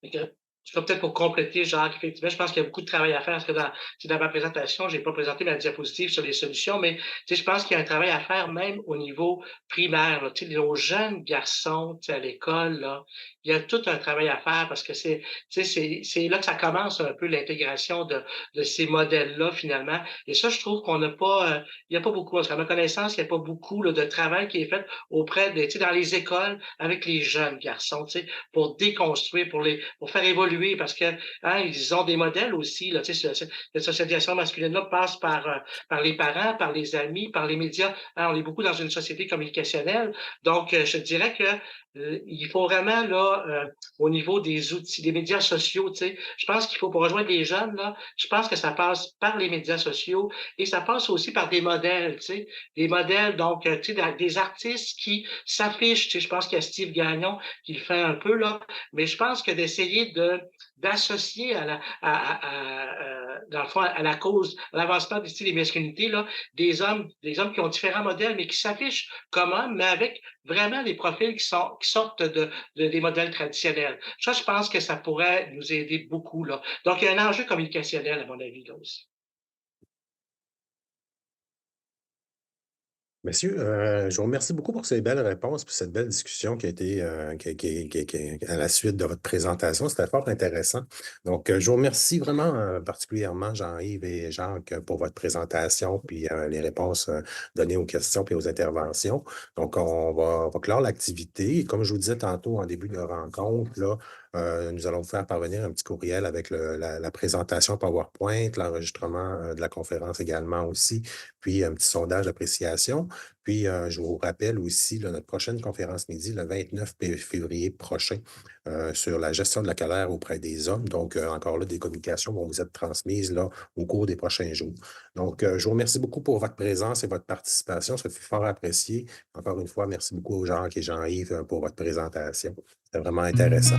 [SPEAKER 2] Je vais peut-être pour compléter, Jacques, effectivement, je pense qu'il y a beaucoup de travail à faire parce que dans ma présentation, je n'ai pas présenté ma diapositive sur les solutions, mais je pense qu'il y a un travail à faire même au niveau primaire. Là, nos jeunes garçons à l'école, là, il y a tout un travail à faire parce que c'est là que ça commence un peu l'intégration de ces modèles-là, finalement. Et ça, je trouve qu'on n'a pas, il n'y a pas beaucoup, à ma connaissance, il n'y a pas beaucoup là, de travail qui est fait auprès dans les écoles avec les jeunes garçons, pour déconstruire, pour faire évoluer, parce que ils ont des modèles aussi. Là, cette socialisation masculine-là passe par les parents, par les amis, par les médias. On est beaucoup dans une société communicationnelle. Donc, je dirais que il faut vraiment, là, au niveau des outils, des médias sociaux, je pense qu'il faut, pour rejoindre les jeunes, là, je pense que ça passe par les médias sociaux et ça passe aussi par des modèles, des modèles, donc, des artistes qui s'affichent. Je pense qu'il y a Steve Gagnon qui le fait un peu, là, mais je pense que d'essayer d'associer dans le fond, à la cause, à l'avancement des masculinités, là, des hommes qui ont différents modèles, mais qui s'affichent comme hommes, mais avec vraiment des profils qui sortent des modèles traditionnels. Ça, je pense que ça pourrait nous aider beaucoup, là. Donc, il y a un enjeu communicationnel, à mon avis, là aussi.
[SPEAKER 3] Messieurs, je vous remercie beaucoup pour ces belles réponses, pour cette belle discussion qui a été à la suite de votre présentation. C'était fort intéressant. Donc, je vous remercie vraiment particulièrement, Jean-Yves et Jacques, pour votre présentation, puis les réponses données aux questions puis aux interventions. Donc, on va clore l'activité. Comme je vous disais tantôt en début de rencontre, là, nous allons vous faire parvenir un petit courriel avec la présentation PowerPoint, l'enregistrement de la conférence également aussi, puis un petit sondage d'appréciation. Puis, je vous rappelle aussi là, notre prochaine conférence midi, le 29 février prochain, sur la gestion de la colère auprès des hommes. Donc, encore là, des communications vont vous être transmises là, au cours des prochains jours. Donc, je vous remercie beaucoup pour votre présence et votre participation. Ça fait fort apprécié. Encore une fois, merci beaucoup aux Jacques et Jean-Yves pour votre présentation. C'était vraiment intéressant.